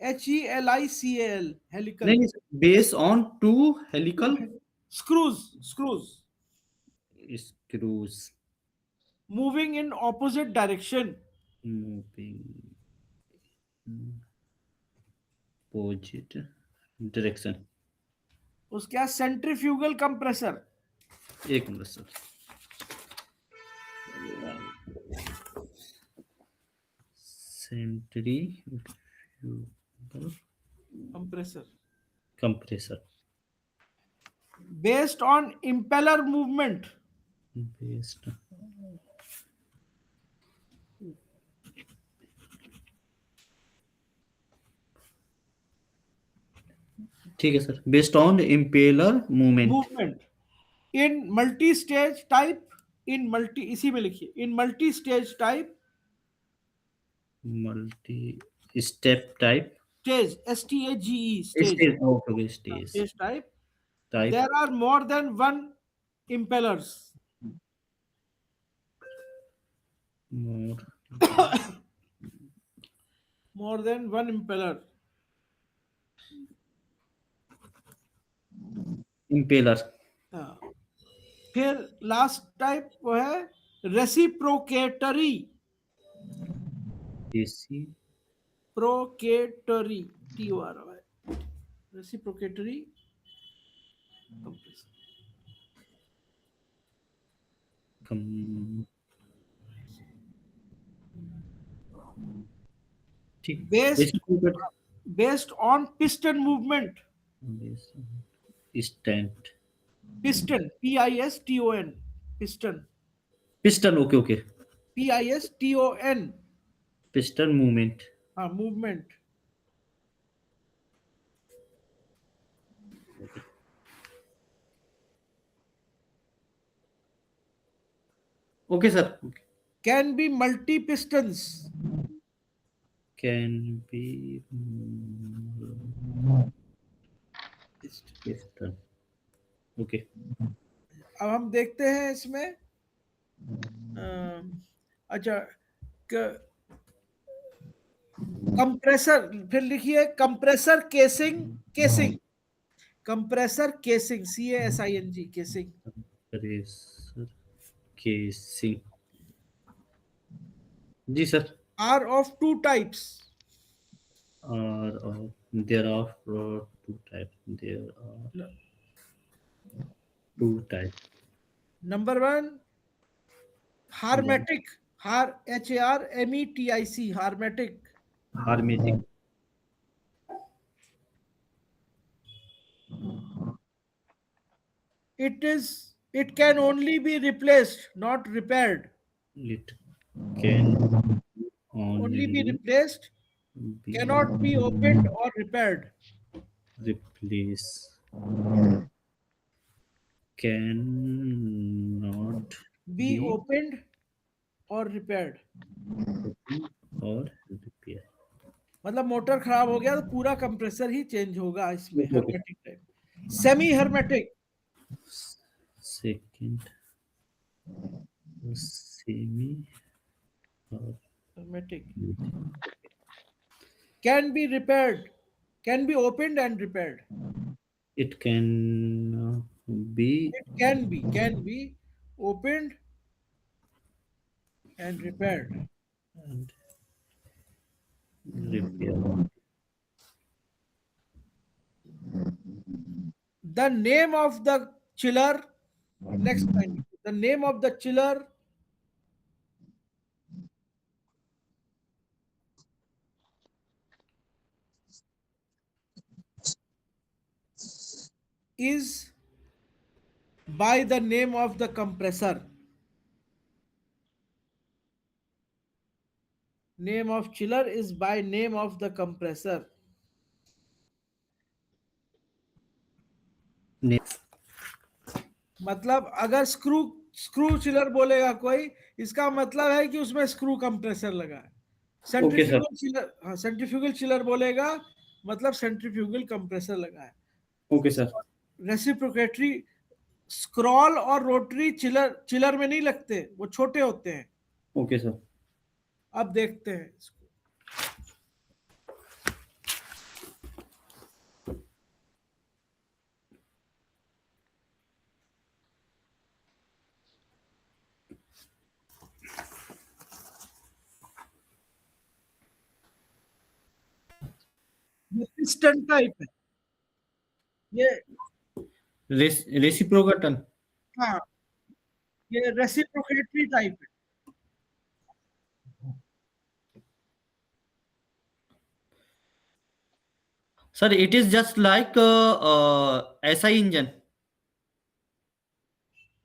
HELICAL, helical, नहीं, based on two helical screws screws moving in opposite direction. Moving opposite direction. उसके बाद सेंट्रीफ्यूगल कंप्रेसर। एक minute sir. Centrifugal compressor compressor. based on impeller movement. Based, ठीक है sir. Based on impeller movement. movement in multi-stage type, in multi, इसी में लिखिए, in multi-stage type, multi step type, stage, STAGE, stage, stage, okay, stage stage type, type, there are more than one impellers. More More than one impeller. Impeller. हाँ। फिर लास्ट टाइप वो है रेसिप्रोकेटरी। देसी प्रोकेटरी, TORY, रेसिप्रोकेटरी कंप्रेसर। कम, ठीक। based on piston movement. स्टैंड, Piston, PISTON, piston, piston, okay okay, PISTON, piston movement. हाँ movement. Okay sir. Can be multi pistons. Can be piston, okay. अब हम देखते हैं इसमें अच्छा, कंप्रेसर, फिर लिखिए compressor casing. Casing, compressor casing, CASING, casing. Compressor casing. जी sir. Are of two types. और there are two types. There are two types. Number 1 Hermetic, HARMETIC, Hermetic. Hermetic. It can only be replaced, not repaired. It can Only be only replaced, be cannot be opened or repaired. replace, can be Be opened और रिपेयर्ड। open और repair. मतलब मोटर खराब हो गया तो पूरा कंप्रेसर ही चेंज होगा इसमें, Okay. Hermetic type. Semi hermetic, Second, semi और hermetic, can be repaired, can be opened and repaired, it can be it can be opened and repaired. and repair. The name of the chiller, next line, the name of the chiller is by the name of the compressor. Name of chiller is by name of the compressor. मतलब अगर स्क्रू स्क्रू चिलर बोलेगा कोई, इसका मतलब है कि उसमें स्क्रू कंप्रेसर लगा है। Okay, sir. सेंट्रीफ्यूगल चिलर, हाँ, सेंट्रीफ्यूगल चिलर बोलेगा मतलब सेंट्रीफ्यूगल कंप्रेसर लगा है। Okay, sir. रेसिप्रोकेटरी स्क्रॉल और रोटरी चिलर चिलर में नहीं लगते, वो छोटे होते हैं। Okay, sir. अब देखते हैं इसको। ये पिस्टन टाइप है, ये Reciprocating. हाँ, ये रेसिप्रोकेटरी टाइप है। Sir, it is just like SI engine.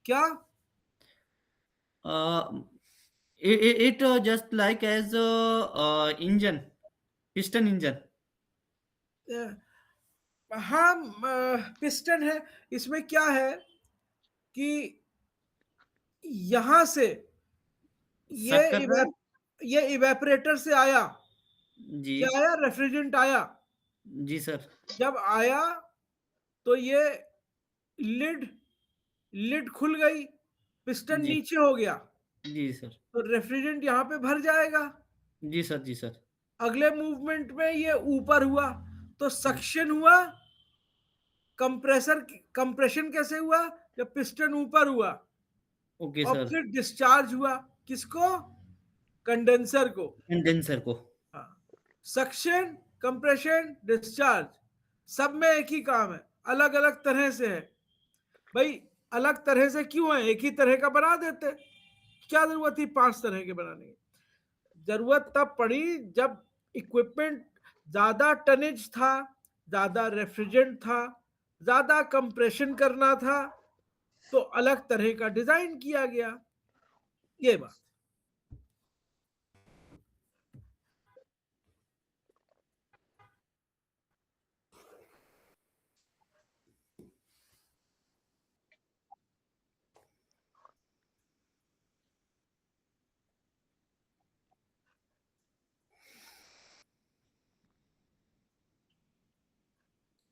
क्या? It just like as engine, piston engine. हाँ, पिस्टन है। इसमें क्या है कि यहां से ये Suck कर रहा है? ये इवेपोरेटर से आया, जी क्या आया, रेफ्रिजरेंट आया। जी सर। जब आया तो ये लिड लिड खुल गई, पिस्टन जी नीचे हो गया, जी सर। तो रेफ्रिजरेंट यहां पे भर जाएगा। जी सर। जी सर। अगले मूवमेंट में ये ऊपर हुआ तो सक्शन हुआ, कंप्रेसर कंप्रेशन कैसे हुआ, जब पिस्टन ऊपर हुआ ओके और सर। फिर डिस्चार्ज हुआ, किसको, कंडेंसर को। कंडेंसर को। हाँ, सक्शन, कंप्रेशन, डिस्चार्ज, सब में एक ही काम है, अलग अलग तरह से है। भाई अलग तरह से क्यों है, एक ही तरह का बना देते, क्या जरूरत थी 5 तरह के बनाने की। जरूरत तब पड़ी जब इक्विपमेंट ज्यादा टनेज था, ज्यादा रेफ्रिजरेंट था, ज्यादा कंप्रेशन करना था, तो अलग तरह का डिजाइन किया गया। ये बात।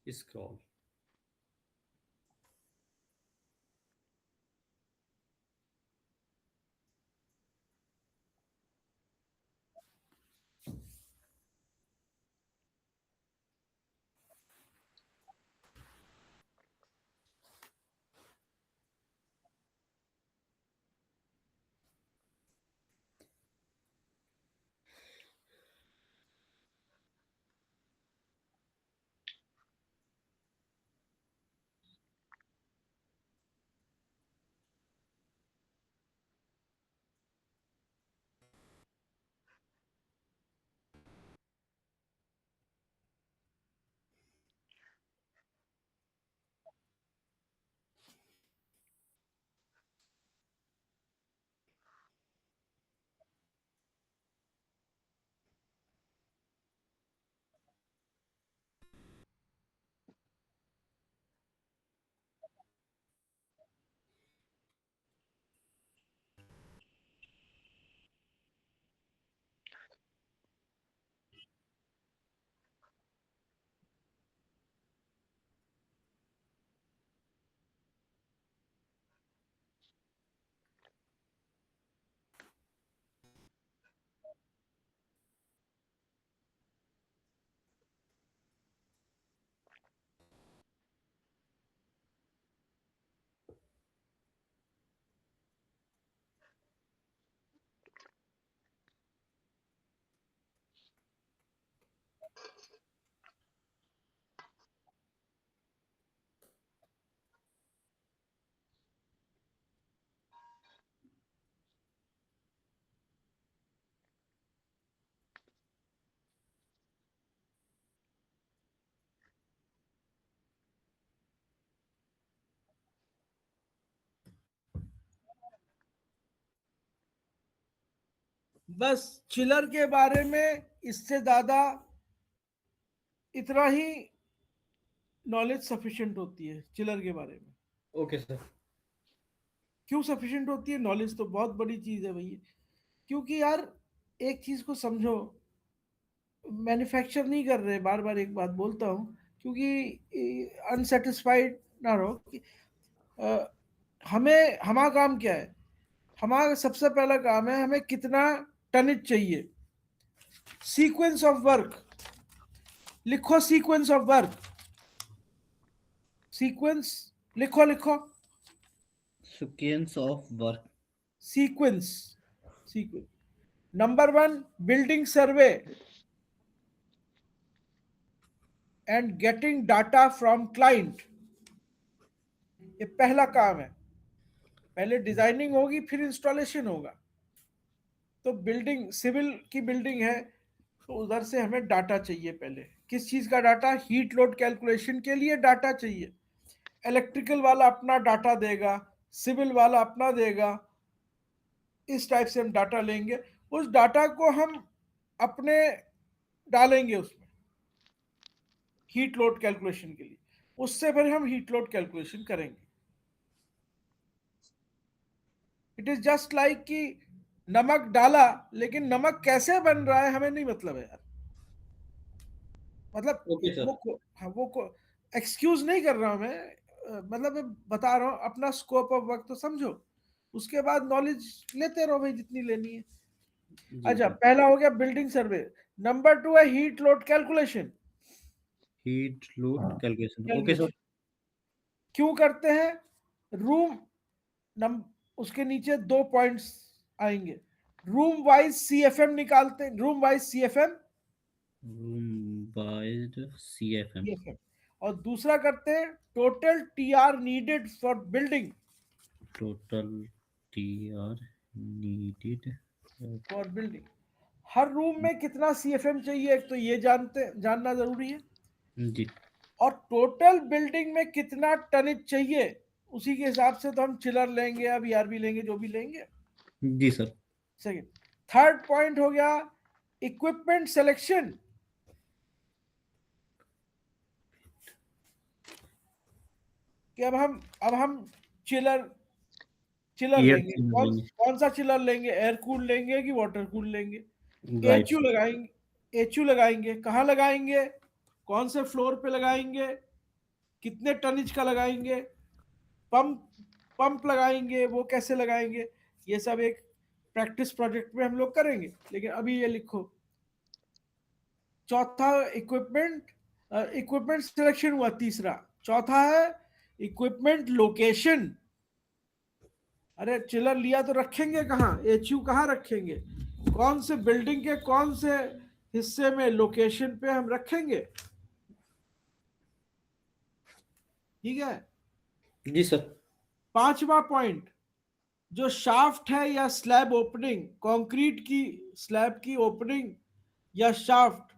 स्क्रॉल। बस चिलर के बारे में इससे ज्यादा इतना ही नॉलेज सफिशिएंट होती है चिलर के बारे में। Okay sir. क्यों सफिशिएंट होती है? नॉलेज तो बहुत बड़ी चीज है भैया। क्योंकि यार एक चीज को समझो, मैन्युफैक्चर नहीं कर रहे, बार बार एक बात बोलता हूँ, क्योंकि अनसेटिस्फाइड ना रहो कि हमें हमारा काम क्या है। हमारा सबसे पहला काम है हमें कितना टनेज चाहिए। सीक्वेंस ऑफ वर्क लिखो, सीक्वेंस ऑफ वर्क, सीक्वेंस लिखो लिखो, sequence of work. Sequence, sequence. Number one, building survey and getting data from client. ये पहला काम है। पहले डिजाइनिंग होगी, फिर इंस्टॉलेशन होगा। तो बिल्डिंग, सिविल की बिल्डिंग है, तो उधर से हमें डाटा चाहिए। पहले किस चीज का डाटा? हीट लोड कैलकुलेशन के लिए डाटा चाहिए। इलेक्ट्रिकल वाला अपना डाटा देगा, सिविल वाला अपना देगा। इस टाइप से हम डाटा लेंगे। उस डाटा को हम अपने डालेंगे उसमें हीट लोड कैलकुलेशन के लिए। उससे फिर हम हीट लोड कैलकुलेशन करेंगे। इट इज जस्ट लाइक कि नमक डाला, लेकिन नमक कैसे बन रहा है हमें नहीं मतलब है यार। मतलब ओके सर। हाँ, वो एक्सक्यूज नहीं कर रहा हूं मैं, मतलब मैं बता रहा हूँ अपना स्कोप ऑफ वर्क तो समझो। उसके बाद नॉलेज लेते रहो भाई जितनी लेनी है। जी अच्छा, सर। पहला हो गया बिल्डिंग सर्वे। नंबर टू है heat load calculation. Heat load calculation. Okay sir. Calculation क्यों करते हैं? रूम नम उसके नीचे दो पॉइंट्स आएंगे। रूम वाइज सीएफएम निकालते हैं, room wise CFM, room wise CFM. CFM. और दूसरा करते हैं total TR needed for building, total TR needed. For building. Her room में कितना सीएफएम चाहिए, एक तो ये जानना जरूरी है। जी। और टोटल बिल्डिंग में कितना टनेज चाहिए, उसी के हिसाब से तो हम चिलर लेंगे या बीआरबी लेंगे, जो भी लेंगे। जी सर। सेकंड, थर्ड पॉइंट हो गया इक्विपमेंट सिलेक्शन। कि अब हम चिलर चिलर एयर लेंगे। कूलर कौन लेंगे। कौन सा चिलर लेंगे? एयर कूल लेंगे कि वाटर कूल लेंगे? Right HU sir. लगाएंगे। एचयू लगाएंगे, कहाँ लगाएंगे? कौन से फ्लोर पे लगाएंगे? कितने टनेज का लगाएंगे? पंप पंप लगाएंगे, वो कैसे लगाएंगे? ये सब एक प्रैक्टिस प्रोजेक्ट में हम लोग करेंगे। लेकिन अभी ये लिखो। चौथा इक्विपमेंट सिलेक्शन हुआ। तीसरा, चौथा है इक्विपमेंट लोकेशन। अरे चिलर लिया तो रखेंगे कहाँ? एचयू कहाँ रखेंगे? कौन से बिल्डिंग के कौन से हिस्से में, लोकेशन पे हम रखेंगे? ठीक है। जी सर। पांचवा पॉइंट, जो शाफ्ट है या स्लैब ओपनिंग, कंक्रीट की स्लैब की ओपनिंग या शाफ्ट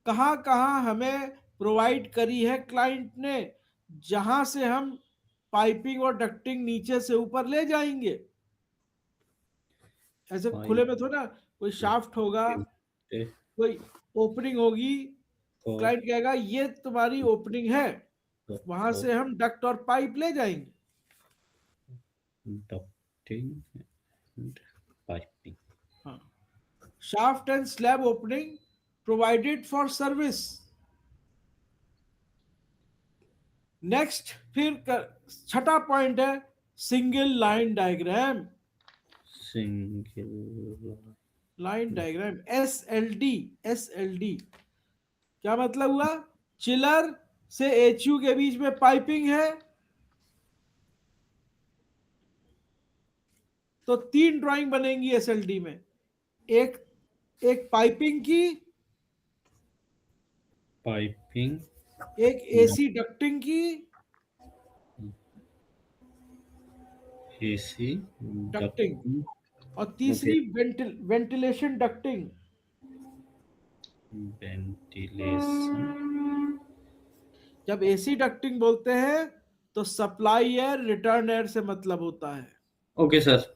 कहाँ कहाँ हमें प्रोवाइड करी है क्लाइंट ने, जहां से हम पाइपिंग और डक्टिंग नीचे से ऊपर ले जाएंगे। ऐसे खुले में थोड़ा कोई शाफ्ट होगा, कोई ओपनिंग होगी, क्लाइंट कहेगा ये तुम्हारी ओपनिंग है, वहां से हम डक्ट और पाइप ले जाएंगे। Ducting and piping. हाँ, shaft and slab opening provided for service. Next, छठा पॉइंट है single line diagram. Single line diagram, SLD. SLD क्या मतलब हुआ? चिलर से एचयू के बीच में पाइपिंग है, तो तीन ड्राइंग बनेंगी एसएलडी में। एक एक पाइपिंग की, पाइपिंग, एक एसी डक्टिंग की, एसी डक्टिंग, डक्टिंग। और ओके। तीसरी वेंटिलेशन डक्टिंग। वेंटिलेशन। जब एसी डक्टिंग बोलते हैं तो सप्लाई एयर, रिटर्न एयर से मतलब होता है। Okay sir.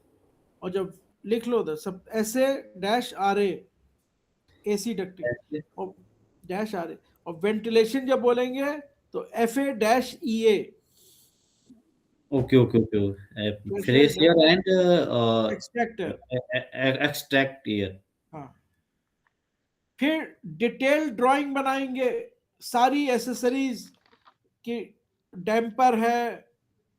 और जब लिख लो उधर सब, SA dash RA, AC ducting ऐसे और डैश RA, और वेंटिलेशन जब बोलेंगे तो FA dash EA, okay okay okay pressure fresh air and extractor. Extract air. हाँ, फिर डिटेल ड्राइंग बनाएंगे, सारी एसेसरीज की, डैम्पर है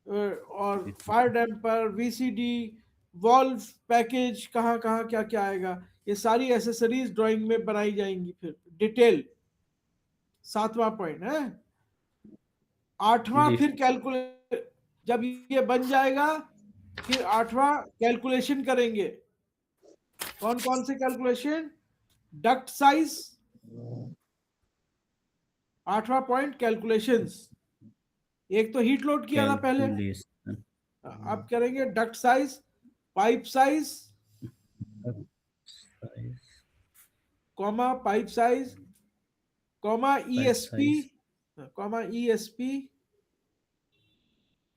और fire damper, VCD, valve package, कहाँ कहाँ क्या क्या आएगा, ये सारी एसेसरीज ड्राइंग में बनाई जाएंगी। फिर डिटेल, 7वां पॉइंट है। 8वां जी फिर कैलकुलेट, जब ये बन जाएगा फिर 8वां कैलकुलेशन करेंगे। कौन कौन से कैलकुलेशन? डक्ट साइज, 8वां पॉइंट कैलकुलेशंस। एक तो हीट लोड किया था पहले, कैलकुलेशन अब करेंगे duct size, pipe size, comma pipe size, comma pipe ESP, size comma ESP,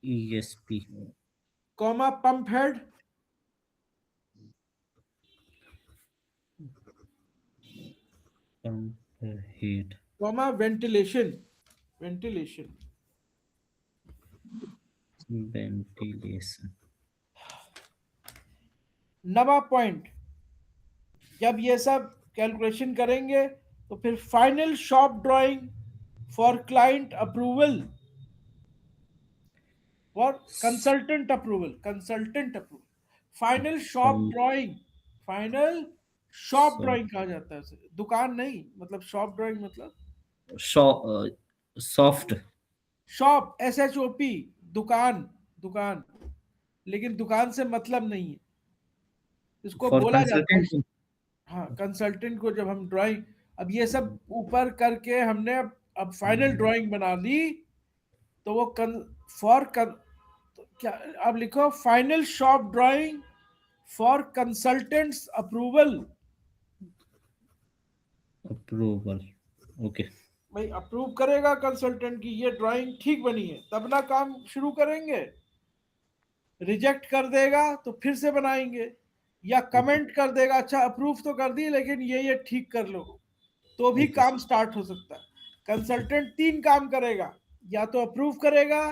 ESP comma pump head, pump heat comma ventilation, ventilation. Ventilation. 9वां पॉइंट, जब ये सब कैलकुलेशन करेंगे तो फिर final shop drawing for client approval, for consultant approval, consultant approval, final shop drawing, final shop drawing कहा जाता है उसे, दुकान नहीं, मतलब शॉप ड्राइंग मतलब सॉफ्ट शॉप, SHOP, दुकान, दुकान, लेकिन दुकान से मतलब नहीं है, इसको फॉर बोला जाता है। कंसल्टेंट। हाँ, कंसल्टेंट को जब हम ड्राइंग, अब ये सब ऊपर करके हमने अब फाइनल ड्राइंग बना ली, तो वो तो क्या, अब लिखो final shop drawing for consultants approval. Approval okay. भाई अप्रूव करेगा कंसल्टेंट की ये ड्राइंग ठीक बनी है, तब ना काम शुरू करेंगे। रिजेक्ट कर देगा तो फिर से बनाएंगे, या कमेंट कर देगा अच्छा अप्रूव तो कर दी लेकिन ये ठीक कर लो, तो भी ओके काम स्टार्ट हो सकता है। कंसल्टेंट 3 काम करेगा, या तो अप्रूव करेगा,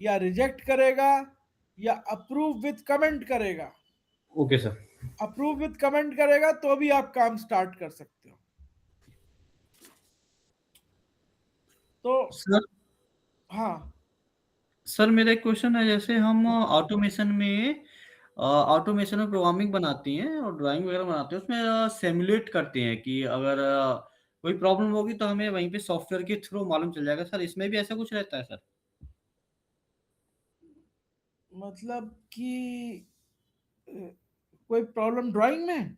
या रिजेक्ट करेगा, या अप्रूव विद कमेंट करेगा। Okay sir. Approve with comment करेगा तो भी आप काम स्टार्ट कर सकते हो। तो सर हाँ, सर मेरा एक क्वेश्चन है, जैसे हम ऑटोमेशन में प्रोग्रामिंग बनाती हैं और ड्राइंग वगैरह बनाते हैं, उसमें सिमुलेट करते हैं कि अगर कोई प्रॉब्लम होगी तो हमें वहीं पे सॉफ्टवेयर के थ्रू मालूम चल जाएगा। सर इसमें भी ऐसा कुछ रहता है सर? मतलब कि कोई प्रॉब्लम ड्राइंग में?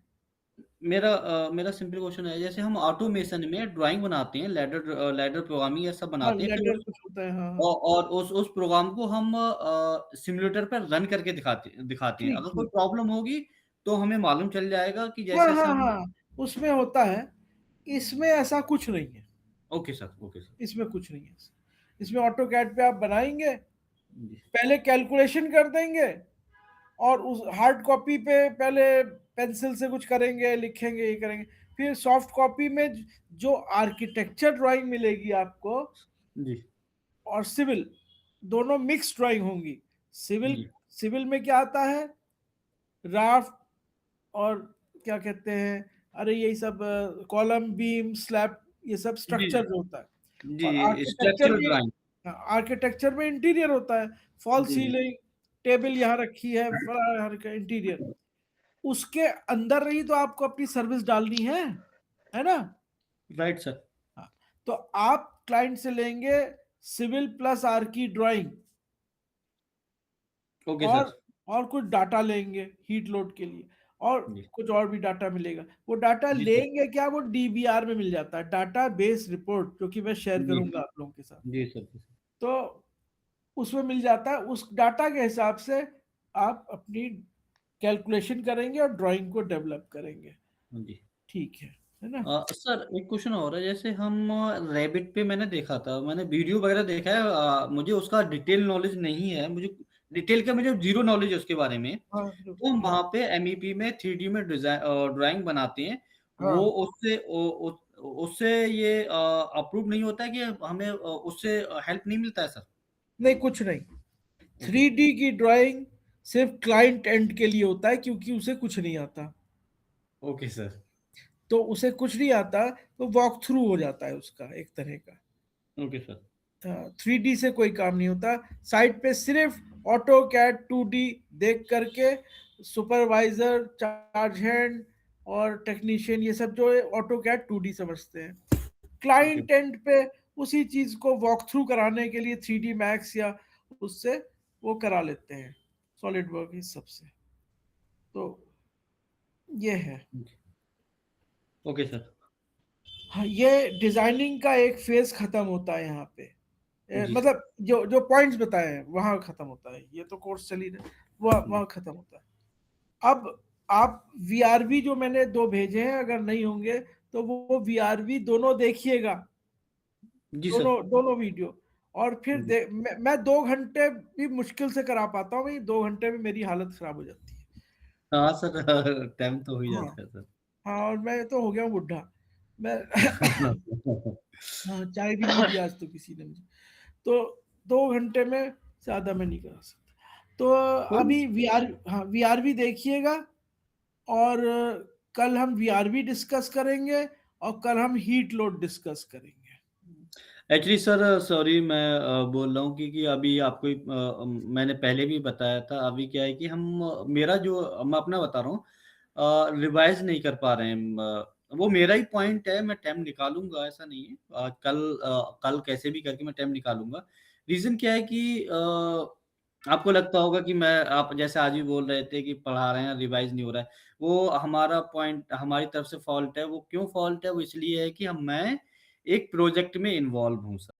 मेरा सिंपल क्वेश्चन है, जैसे हम ऑटोमेशन में ड्राइंग बनाते हैं, लैडर लैडर प्रोग्रामिंग ये सब हाँ, बनाते हैं, फिर लेटर कुछ होता है, हाँ हाँ। और उस प्रोग्राम को हम सिमुलेटर पर रन करके दिखाते दिखाते हैं। ठीक अगर कोई ठीक, प्रॉब्लम होगी तो हमें मालूम चल जाएगा कि हाँ जैसे जैसे हाँ हम। हाँ, उसमें होता है। इसमें ऐसा कुछ नहीं है, ओके सर ओके सर। इसमें कुछ नहीं है। इसमें ऑटो कैड पे आप बनाएंगे, जी पहले कैलकुलेशन कर देंगे, और उस हार्ड कॉपी पे पहले पेंसिल से कुछ करेंगे, लिखेंगे, ये करेंगे। फिर सॉफ्ट कॉपी में जो आर्किटेक्चर ड्राइंग मिलेगी आपको, जी और सिविल, दोनों मिक्स ड्राइंग होंगी। सिविल, जी सिविल में क्या आता है, राफ्ट, और क्या कहते हैं, अरे यही सब कॉलम बीम स्लैब, ये सब जी स्ट्रक्चर जो होता है। जी और स्ट्रक्चरल ड्राइंग। आर्किटेक्चर में इंटीरियर होता है, फॉल जी जी सीलिंग, टेबल यहाँ रखी है, इंटीरियर। उसके अंदर ही तो आपको अपनी सर्विस डालनी है ना? Right sir. हाँ, तो आप क्लाइंट से लेंगे सिविल प्लस आर की ड्राइंग, ओके और सर। और कुछ डाटा लेंगे हीट लोड के लिए, और जी कुछ और भी डाटा मिलेगा। वो डाटा जी सर। लेंगे क्या, वो DBR में मिल जाता है, डाटा बेस रिपोर्ट, जो कि मैं शेयर जी करूंगा आप लोगों के साथ। जी सर जी सर। तो उसमें मिल जाता है, उस डाटा के हिसाब से आप अपनी कैलकुलेशन करेंगे और ड्राइंग को डेवलप करेंगे। जी ठीक है ना? सर एक क्वेश्चन और है, जैसे हम रैबिट पे मैंने देखा था, मैंने वीडियो वगैरह देखा है, मुझे उसका डिटेल नॉलेज नहीं है, मुझे डिटेल का मुझे ज़ीरो नॉलेज है उसके बारे में। हाँ, तो हम हाँ, वहाँ पे एमईपी में 3D में ड्राइंग बनाते हैं। वो हाँ, उससे उससे ये अप्रूव नहीं होता है कि हमें उससे हेल्प नहीं मिलता है सर? नहीं कुछ नहीं। ओके, 3D की ड्राइंग सिर्फ क्लाइंट एंड के लिए होता है क्योंकि उसे कुछ नहीं आता। ओके सर, तो उसे कुछ नहीं आता तो वॉक थ्रू हो जाता है उसका एक तरह का। Okay sir. 3D से कोई काम नहीं होता। साइट पे सिर्फ ऑटो कैड 2D देख करके सुपरवाइजर, चार्ज हैंड और टेक्नीशियन ये सब जो है ऑटो कैड 2D समझते हैं। ओके, क्लाइंट एंड पे उसी चीज को वॉक थ्रू कराने के लिए 3D मैक्स या उससे वो करा लेते हैं, सॉलिड वर्क इस सब से। तो ये है। Okay sir. हाँ, ये डिजाइनिंग का एक फेज खत्म होता है यहाँ पे। जी सर। मतलब जो जो पॉइंट्स बताए हैं वहां खत्म होता है, ये तो कोर्स चल ही रहा है, वह हुँ। वहां खत्म होता है। अब आप वीआरवी जो मैंने दो भेजे हैं, अगर नहीं होंगे तो वो वीआरवी दोनों देखिएगा, जी सर। दोनों दोनों वीडियो। और फिर जी। मैं 2 घंटे भी मुश्किल से करा पाता हूँ भाई, 2 घंटे में मेरी हालत खराब हो जाती है। हाँ सर, टाइम तो हो ही हाँ, जाता है सर। हाँ, और मैं तो हो गया हूँ बुढ़ा। मैं हाँ, चाय भी नहीं दिया आज तो किसी ने मुझे। तो 2 घंटे में ज्यादा मैं नहीं करा सकता। तो कोई अभी वीआरवी देखिएगा। और कल हम वीआरवी डिस्कस करेंगे और कल हम हीट लोड डिस्कस करेंगे। एक्चुअली सर सॉरी मैं बोल रहा हूँ क्योंकि अभी आपको मैंने पहले भी बताया था, अभी क्या है कि मेरा जो मैं अपना बता रहा हूँ रिवाइज़ नहीं कर पा रहे हैं वो मेरा ही पॉइंट है, मैं टाइम निकालूँगा ऐसा नहीं है। कल कैसे भी करके मैं टाइम निकालूँगा। रीज़न क्या है कि आपको लगता होगा कि आप जैसे आज भी बोल रहे थे कि पढ़ा रहे हैं, रिवाइज़ नहीं हो रहा है। वो हमारा पॉइंट हमारी तरफ से फ़ॉल्ट है, वो क्यों फ़ॉल्ट है? वो इसलिए है कि मैं एक प्रोजेक्ट में इन्वॉल्व हूँ सर।